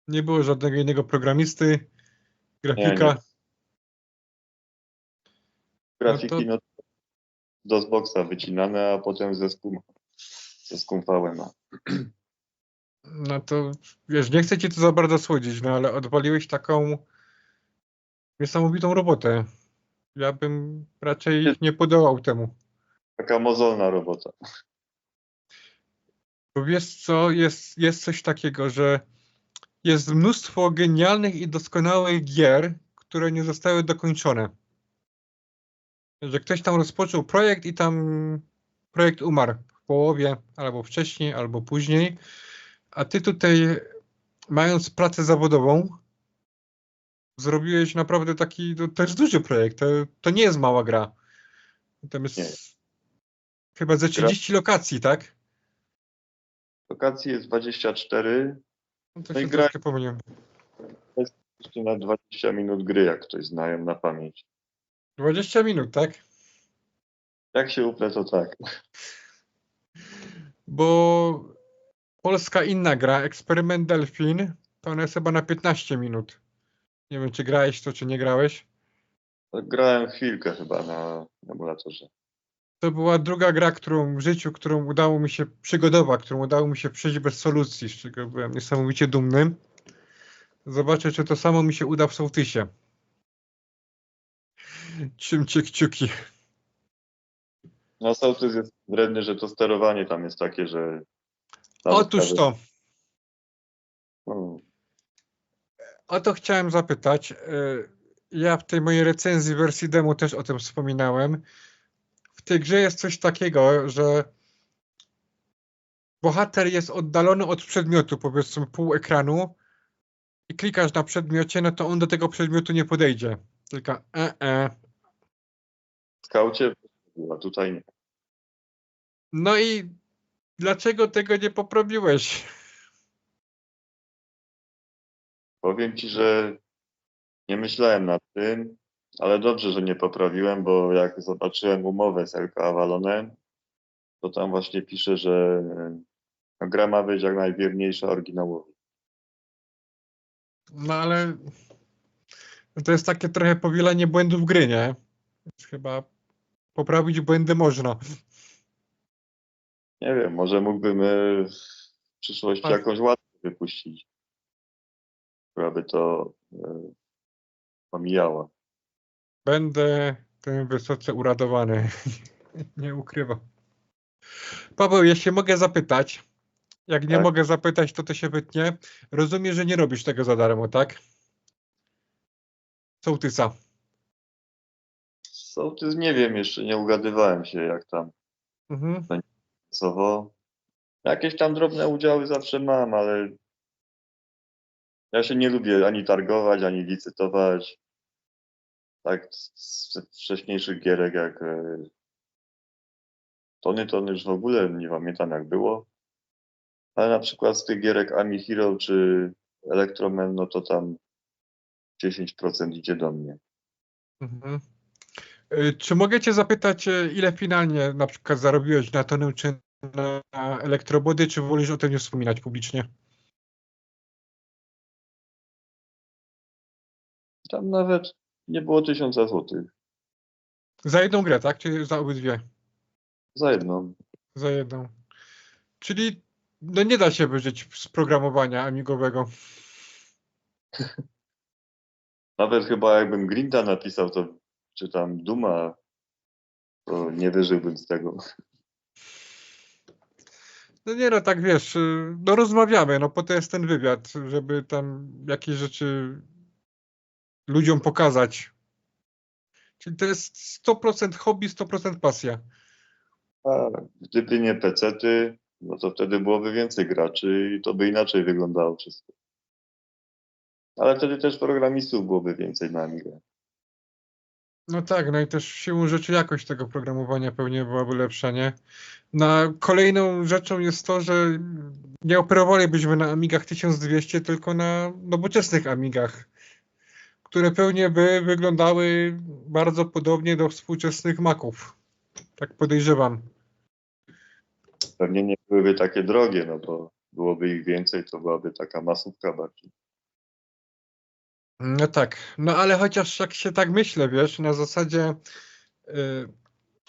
Nie było żadnego innego programisty, grafika. Nie. Grafiki, no to DOSBoxa wycinane, a potem zeskumfałem. No to wiesz, nie chcę ci to za bardzo słodzić, no ale odwaliłeś taką niesamowitą robotę. Ja bym raczej nie podołał temu. Taka mozolna robota. Bo wiesz co, jest coś takiego, że jest mnóstwo genialnych i doskonałych gier, które nie zostały dokończone. Że ktoś tam rozpoczął projekt i tam projekt umarł w połowie, albo wcześniej, albo później. A ty tutaj, mając pracę zawodową, zrobiłeś naprawdę taki, to jest duży projekt, to nie jest mała gra. Tam jest Nie. chyba ze 30 lokacji, tak? Lokacji jest 24, No to no i się gra troszkę pomyliłem. jest na 20 minut gry, jak ktoś znają na pamięć. 20 minut, tak? Jak się uple, to tak. Bo polska inna gra, Eksperyment Delfin, to ona jest chyba na 15 minut. Nie wiem, czy grałeś w to, czy nie grałeś. Grałem chwilkę chyba na emulatorze. To była druga gra, którą w życiu, którą udało mi się, przygodowa, którą udało mi się przejść bez solucji, z czego byłem niesamowicie dumny. Zobaczę, czy to samo mi się uda w sołtysie. Trzymcie kciuki. No sołtys jest wredny, że to sterowanie tam jest takie, że... Otóż to. No, O to chciałem zapytać. Ja w tej mojej recenzji wersji demo też o tym wspominałem. W tej grze jest coś takiego, że bohater jest oddalony od przedmiotu, powiedzmy pół ekranu i klikasz na przedmiocie, no to on do tego przedmiotu nie podejdzie. Tylko w skaucie, a tutaj nie. No i dlaczego tego nie poprawiłeś? Powiem ci, że nie myślałem nad tym, ale dobrze, że nie poprawiłem, bo jak zobaczyłem umowę z LK Avalonem, to tam właśnie pisze, że gra ma być jak najwierniejsza oryginałowi. No ale to jest takie trochę powielanie błędów gry, nie? Więc chyba poprawić błędy można. Nie wiem, może mógłbym przyszłości Tak. jakąś łatkę wypuścić, która by to pomijała. Będę tym wysoce uradowany. Nie ukrywam. Paweł, jeśli mogę zapytać, jak nie Tak? mogę zapytać, to się wytnie. Rozumiem, że nie robisz tego za darmo, tak? Sołtysa. Sołtys nie wiem, jeszcze nie ugadywałem się, jak tam Mhm. finansowo. Jakieś tam drobne udziały zawsze mam, ale ja się nie lubię ani targować, ani licytować. Tak z wcześniejszych gierek jak Tony już w ogóle nie pamiętam jak było. Ale na przykład z tych gierek Ami Hero czy Electroman, no to tam 10% idzie do mnie. Mhm. Czy mogę cię zapytać, ile finalnie na przykład zarobiłeś na Tony czy na elektrobody, czy wolisz o tym nie wspominać publicznie? Tam nawet nie było 1000 złotych. Za jedną grę, tak? Czy za obydwie? Za jedną. Za jedną. Czyli no nie da się wyżyć z programowania amigowego. Nawet chyba jakbym Grinda napisał, to czy tam Duma, to nie wyżyłbym z tego. No nie no, tak wiesz, no rozmawiamy, no po to jest ten wywiad, żeby tam jakieś rzeczy ludziom pokazać. Czyli to jest 100% hobby, 100% pasja. A gdyby nie pecety, no to wtedy byłoby więcej graczy i to by inaczej wyglądało wszystko. Ale wtedy też programistów byłoby więcej na Amigę. No tak, no i też siłą rzeczy jakość tego programowania pewnie byłaby lepsza, nie? Kolejną rzeczą jest to, że nie operowalibyśmy na Amigach 1200, tylko na nowoczesnych Amigach, które pewnie by wyglądały bardzo podobnie do współczesnych Maców. Tak podejrzewam. Pewnie nie byłyby takie drogie, no bo byłoby ich więcej, to byłaby taka masówka bardziej. No tak, no ale chociaż jak się tak myślę, wiesz, na zasadzie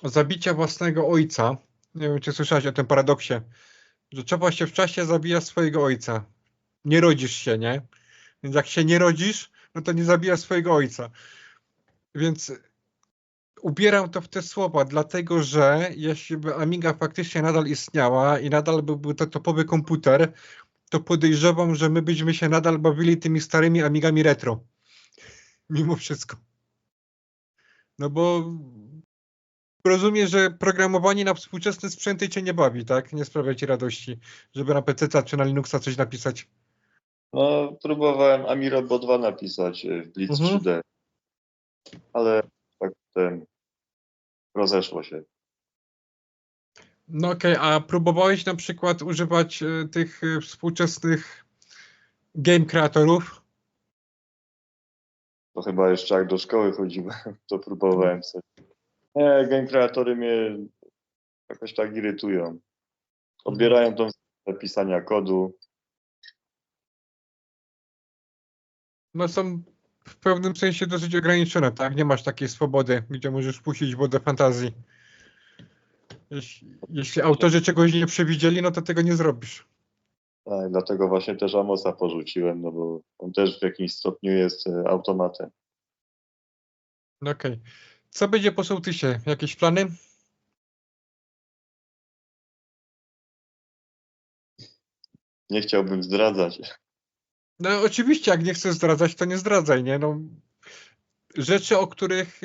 zabicia własnego ojca, nie wiem, czy słyszałeś o tym paradoksie, że trzeba się w czasie zabija swojego ojca. Nie rodzisz się, nie? Więc jak się nie rodzisz, no to nie zabijasz swojego ojca. Więc ubieram to w te słowa, dlatego że jeśli by Amiga faktycznie nadal istniała i nadal byłby to topowy komputer, to podejrzewam, że my byśmy się nadal bawili tymi starymi Amigami retro. Mimo wszystko. No bo rozumiem, że programowanie na współczesne sprzęty cię nie bawi, tak? Nie sprawia ci radości, żeby na PC czy na Linuxa coś napisać. No, próbowałem AmiRobo 2 napisać w Blitz 3D, ale tak ten rozeszło się. No okej, a próbowałeś na przykład używać tych współczesnych game kreatorów? To chyba jeszcze jak do szkoły chodziłem, to próbowałem sobie. Nie, game kreatory mnie jakoś tak irytują. Odbierają tą zasadę pisania kodu. No są w pewnym sensie dosyć ograniczone, tak? Nie masz takiej swobody, gdzie możesz puścić wodę fantazji. Jeśli autorzy czegoś nie przewidzieli, no to tego nie zrobisz. Tak, dlatego właśnie też Amosa porzuciłem, no bo on też w jakimś stopniu jest automatem. No okej. Co będzie po sołtysie? Jakieś plany? Nie chciałbym zdradzać. No oczywiście, jak nie chcesz zdradzać, to nie zdradzaj, nie? No, rzeczy, o których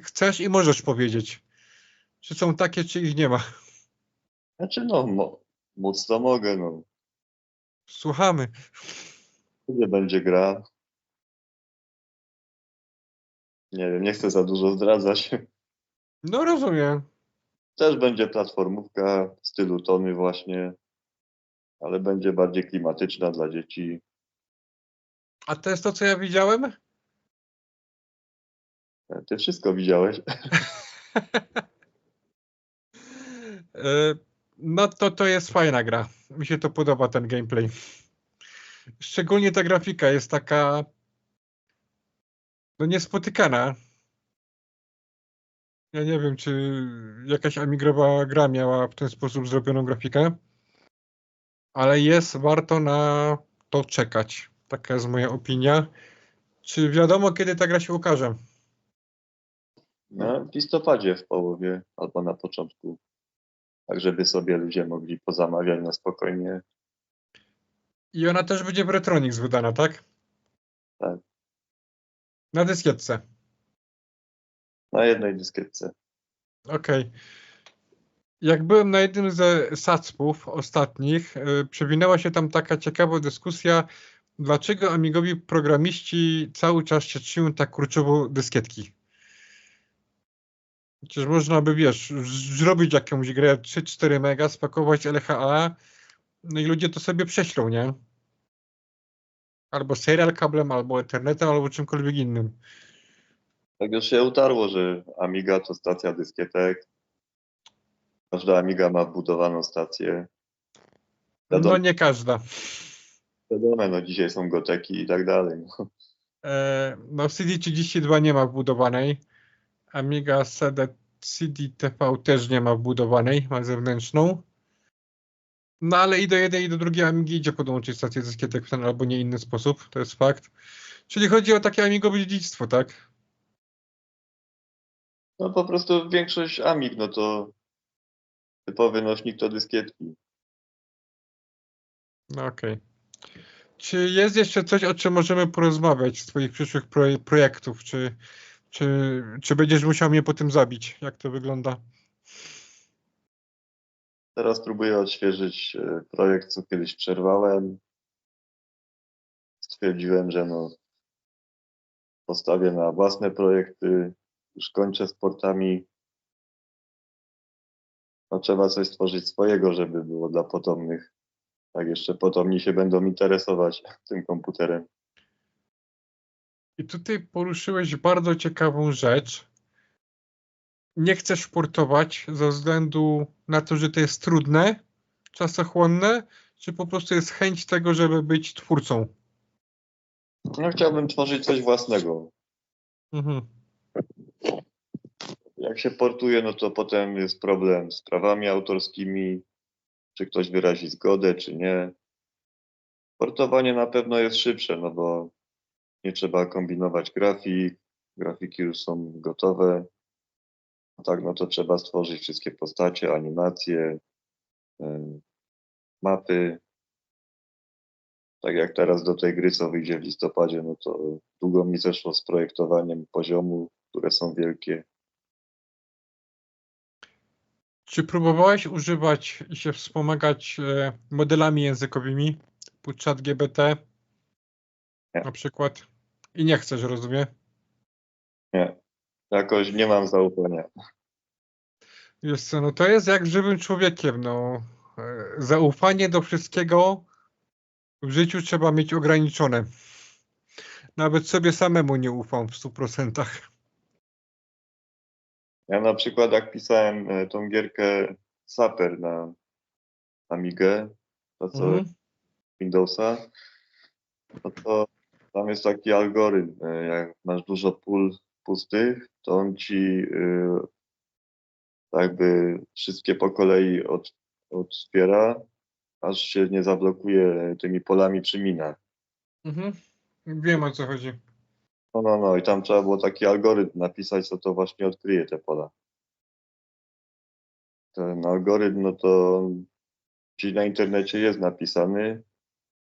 chcesz i możesz powiedzieć. Czy są takie, czy ich nie ma. Znaczy no, móc to mogę, no. Słuchamy. Nie będzie gra. Nie wiem, nie chcę za dużo zdradzać. No rozumiem. Też będzie platformówka w stylu Tony właśnie, ale będzie bardziej klimatyczna dla dzieci. A to jest to, co ja widziałem? Ty wszystko widziałeś? No to jest fajna gra. Mi się to podoba, ten gameplay. Szczególnie ta grafika jest taka no niespotykana. Ja nie wiem, czy jakaś amigowa gra miała w ten sposób zrobioną grafikę. ale warto na to czekać. Taka jest moja opinia. Czy wiadomo, kiedy ta gra się ukaże? No, w listopadzie w połowie albo na początku. Tak, żeby sobie ludzie mogli pozamawiać na spokojnie. I ona też będzie w Retronix wydana, tak? Tak, Na dyskietce. na jednej dyskietce. Okej. Jak byłem na jednym ze sacpów ostatnich, przewinęła się tam taka ciekawa dyskusja, dlaczego amigowi programiści cały czas się trzymają tak kurczowo dyskietki. Przecież można by, wiesz, zrobić jakąś grę 3-4 mega, spakować LHA, no i ludzie to sobie prześlą, nie? Albo serial kablem, albo ethernetem, albo czymkolwiek innym. Tak już się utarło, że Amiga to stacja dyskietek. Każda Amiga ma wbudowaną stację. No nie każda. Wiadomo, no dzisiaj są goteki i tak dalej. No. No CD32 nie ma wbudowanej. Amiga CD-TV też nie ma wbudowanej, ma zewnętrzną. No ale i do jednej, i do drugiej Amigi idzie podłączyć stację dyskietek w ten albo nie inny sposób, to jest fakt. Czyli chodzi o takie amigowe dziedzictwo, tak? No po prostu większość Amig, no to typowy nośnik to dyskietki. No okej. Czy jest jeszcze coś, o czym możemy porozmawiać z twoich przyszłych projektów? Czy będziesz musiał mnie po tym zabić? Jak to wygląda? Teraz próbuję odświeżyć projekt, co kiedyś przerwałem. Stwierdziłem, że no, postawię na własne projekty. Już kończę z portami. No, trzeba coś stworzyć swojego, żeby było dla potomnych. Tak jeszcze potomni się będą interesować tym komputerem. I tutaj poruszyłeś bardzo ciekawą rzecz. Nie chcesz portować ze względu na to, że to jest trudne, czasochłonne, czy po prostu jest chęć tego, żeby być twórcą? No, chciałbym tworzyć coś własnego. Mhm. Jak się portuje, no to potem jest problem z prawami autorskimi, czy ktoś wyrazi zgodę, czy nie. Portowanie na pewno jest szybsze, no bo nie trzeba kombinować grafiki już są gotowe. A tak, no to trzeba stworzyć wszystkie postacie, animacje, mapy. Tak jak teraz do tej gry, co wyjdzie w listopadzie, no to długo mi zeszło z projektowaniem poziomu, które są wielkie. Czy próbowałeś używać i się wspomagać modelami językowymi typu ChatGPT Nie, na przykład? I nie chcesz, rozumiem? nie. Jakoś nie mam zaufania. Wiesz co, no to jest jak z żywym człowiekiem, no. Zaufanie do wszystkiego w życiu trzeba mieć ograniczone. Nawet sobie samemu nie ufam w 100%. Ja na przykład jak pisałem tą gierkę Saper na Amigę, to co Mhm. Windowsa, no to tam jest taki algorytm. Jak masz dużo pól pustych, to on ci jakby wszystkie po kolei otwiera, aż się nie zablokuje tymi polami przy minach. Mhm. Wiem, o co chodzi. No, i tam trzeba było taki algorytm napisać, co to właśnie odkryje te pola. Ten algorytm, no to gdzieś na internecie jest napisany,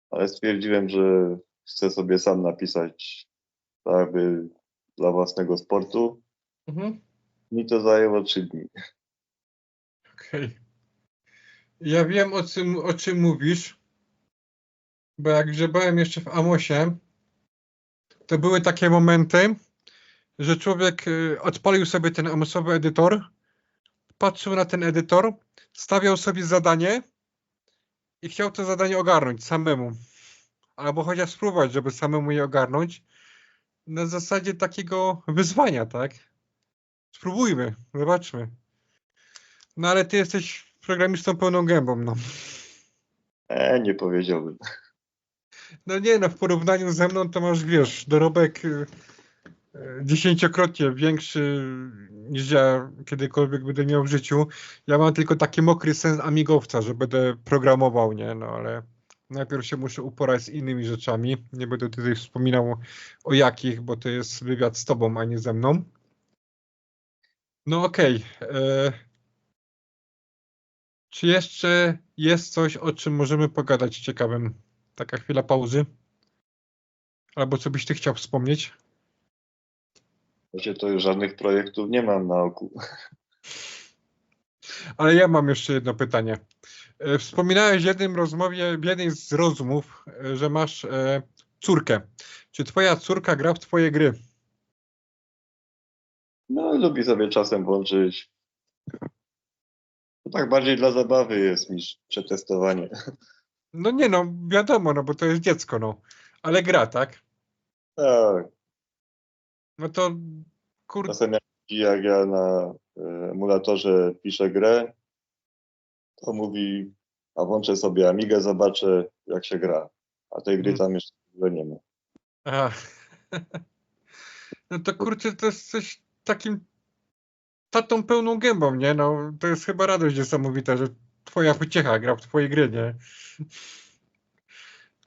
ale stwierdziłem, że chcę sobie sam napisać tak jakby dla własnego sportu. Mhm. Mi to zajęło 3 dni. Okej. Ja wiem, o czym mówisz, bo jak grzebałem jeszcze w Amosie, to były takie momenty, że człowiek odpalił sobie ten Amosowy edytor, patrzył na ten edytor, stawiał sobie zadanie i chciał to zadanie ogarnąć samemu. Albo chociaż spróbować, żeby samemu je ogarnąć. Na zasadzie takiego wyzwania, tak? Spróbujmy, zobaczmy. No ale ty jesteś programistą pełną gębą, no. Nie powiedziałbym. No nie, no w porównaniu ze mną to masz, wiesz, dorobek 10-krotnie większy niż ja kiedykolwiek będę miał w życiu. Ja mam tylko taki mokry sen amigowca, że będę programował, nie? No ale najpierw się muszę uporać z innymi rzeczami. Nie będę tutaj wspominał o jakich, bo to jest wywiad z tobą, a nie ze mną. No okej. Czy jeszcze jest coś, o czym możemy pogadać ciekawym? Taka chwila pauzy. Albo co byś ty chciał wspomnieć? Wiecie, to już żadnych projektów nie mam na oku. Ale ja mam jeszcze jedno pytanie. Wspominałeś w jednej z rozmów, że masz córkę. Czy twoja córka gra w twoje gry? No, lubi sobie czasem włączyć. To tak bardziej dla zabawy jest niż przetestowanie. No nie no, wiadomo, no bo to jest dziecko, no. Ale gra, tak? Tak, No to kurde, czasem jak ja na emulatorze piszę grę, to mówi, a włączę sobie Amigę, zobaczę jak się gra. A tej gry tam jeszcze w ogóle nie ma. no to kurczę, to jest coś takim tatą pełną gębą, nie? No to jest chyba radość niesamowita, że twoja pociecha gra w twoje gry, nie?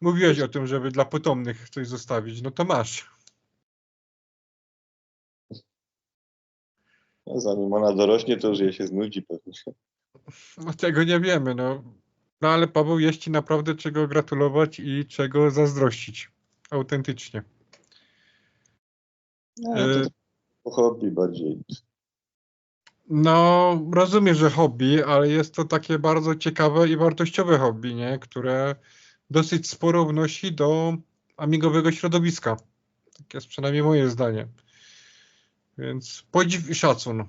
Mówiłeś o tym, żeby dla potomnych coś zostawić, no to masz. No, zanim ona dorośnie, to już jej się znudzi pewnie. No tego nie wiemy, no. No ale Paweł, jest ci naprawdę czego gratulować i czego zazdrościć. Autentycznie. No, to po hobby bardziej. No, rozumiem, że hobby, ale jest to takie bardzo ciekawe i wartościowe hobby, nie? Które dosyć sporo wnosi do amigowego środowiska. Tak jest przynajmniej moje zdanie. Więc podziw i szacun.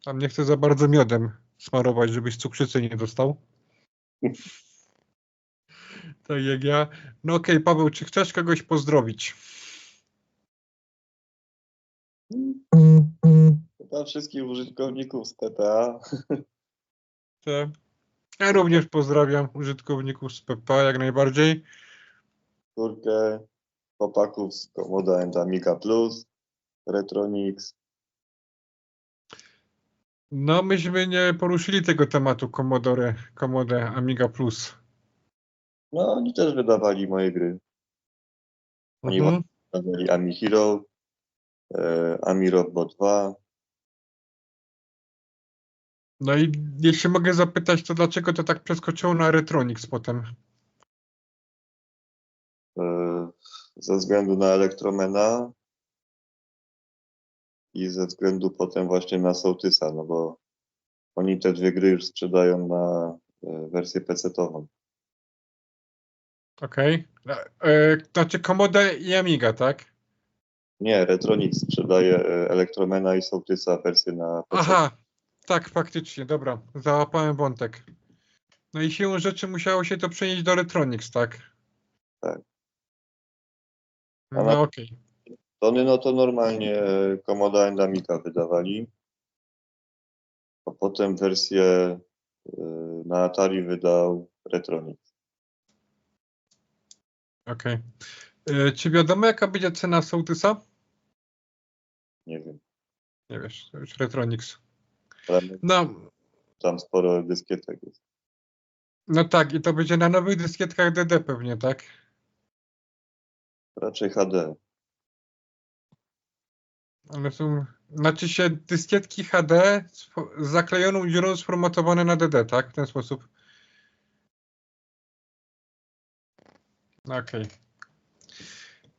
Tam nie chcę za bardzo miodem smarować, żebyś cukrzycy nie dostał. Tak jak ja. No okej, Paweł, czy chcesz kogoś pozdrowić? Dla wszystkich użytkowników z PPA, Te- Ja również pozdrawiam użytkowników z PPA jak najbardziej. córkę, chłopaków z Comoda and Amiga Plus, Retronix. No, myśmy nie poruszyli tego tematu Commodore Amiga Plus. No, oni też wydawali moje gry. Oni Mhm. wydawali Ami Hero, Ami Robot 2. No i jeśli mogę zapytać, to dlaczego to tak przeskoczyło na Retronix potem? Ze względu na Elektromena i ze względu potem właśnie na Sołtysa, no bo oni te dwie gry już sprzedają na wersję PC-tową. Okej. Znaczy Commodore i Amiga, tak? Nie, Retronix sprzedaje Elektromena i Sołtysa wersję na PC. Aha, tak, faktycznie, dobra, załapałem wątek. No i siłą rzeczy musiało się to przenieść do Retronix, tak? Tak. No okej. Tony no to normalnie Commodore and Amiga wydawali. A potem wersję na Atari wydał Retronix. Okej. Czy wiadomo, jaka będzie cena Sołtysa? Nie wiem. Nie wiesz, to już Retronix. Ale No, tam sporo dyskietek jest. no tak, i to będzie na nowych dyskietkach DD pewnie, tak? Raczej HD. Ale są, znaczy się dyskietki HD z zaklejoną dziurą sformatowane na DD, tak? W ten sposób. Okej.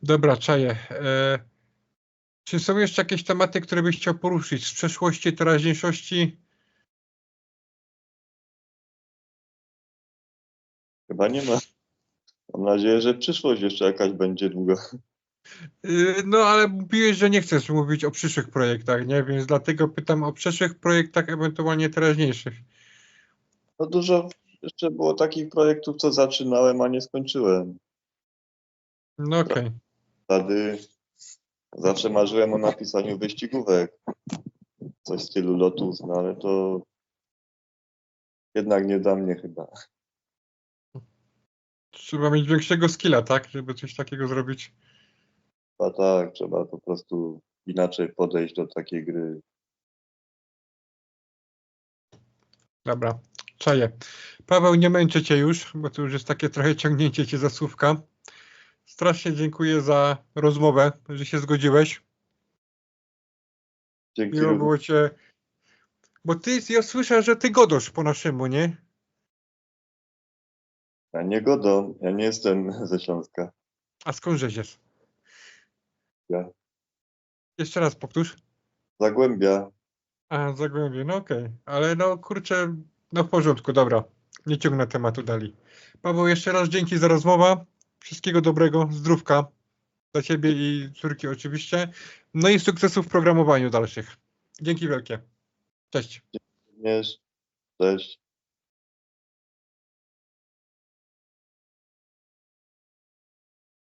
Dobra, czaję. Czy są jeszcze jakieś tematy, które byś chciał poruszyć z przeszłości, teraźniejszości? Chyba nie ma. Mam nadzieję, że przyszłość jeszcze jakaś będzie długa. No ale mówiłeś, że nie chcesz mówić o przyszłych projektach, nie? Więc dlatego pytam o przyszłych projektach, ewentualnie teraźniejszych. No dużo jeszcze było takich projektów, co zaczynałem, a nie skończyłem. No okej. Wtedy zawsze marzyłem o napisaniu wyścigówek. Coś w stylu Lotus, no ale to jednak nie dla mnie chyba. Trzeba mieć większego skilla, tak? Żeby coś takiego zrobić. Chyba tak, trzeba po prostu inaczej podejść do takiej gry. Dobra, czaję. Paweł, nie męczę cię już, bo to już jest takie trochę ciągnięcie cię za słówka. Strasznie dziękuję za rozmowę, że się zgodziłeś. Dzięki Miło również. było cię. Bo ja słyszę, że ty godosz po naszemu, nie? Ja nie godą, ja nie jestem ze Śląska. A skądżeś jest? Ja Jeszcze raz powtórz. Zagłębia. A, Zagłębie, no okej. Ale no kurczę, no w porządku, dobra. Nie ciągnę tematu dalej. Paweł, jeszcze raz dzięki za rozmowę. Wszystkiego dobrego, zdrówka dla ciebie i córki oczywiście. No i sukcesów w programowaniu dalszych. Dzięki wielkie. Cześć. Również. Cześć.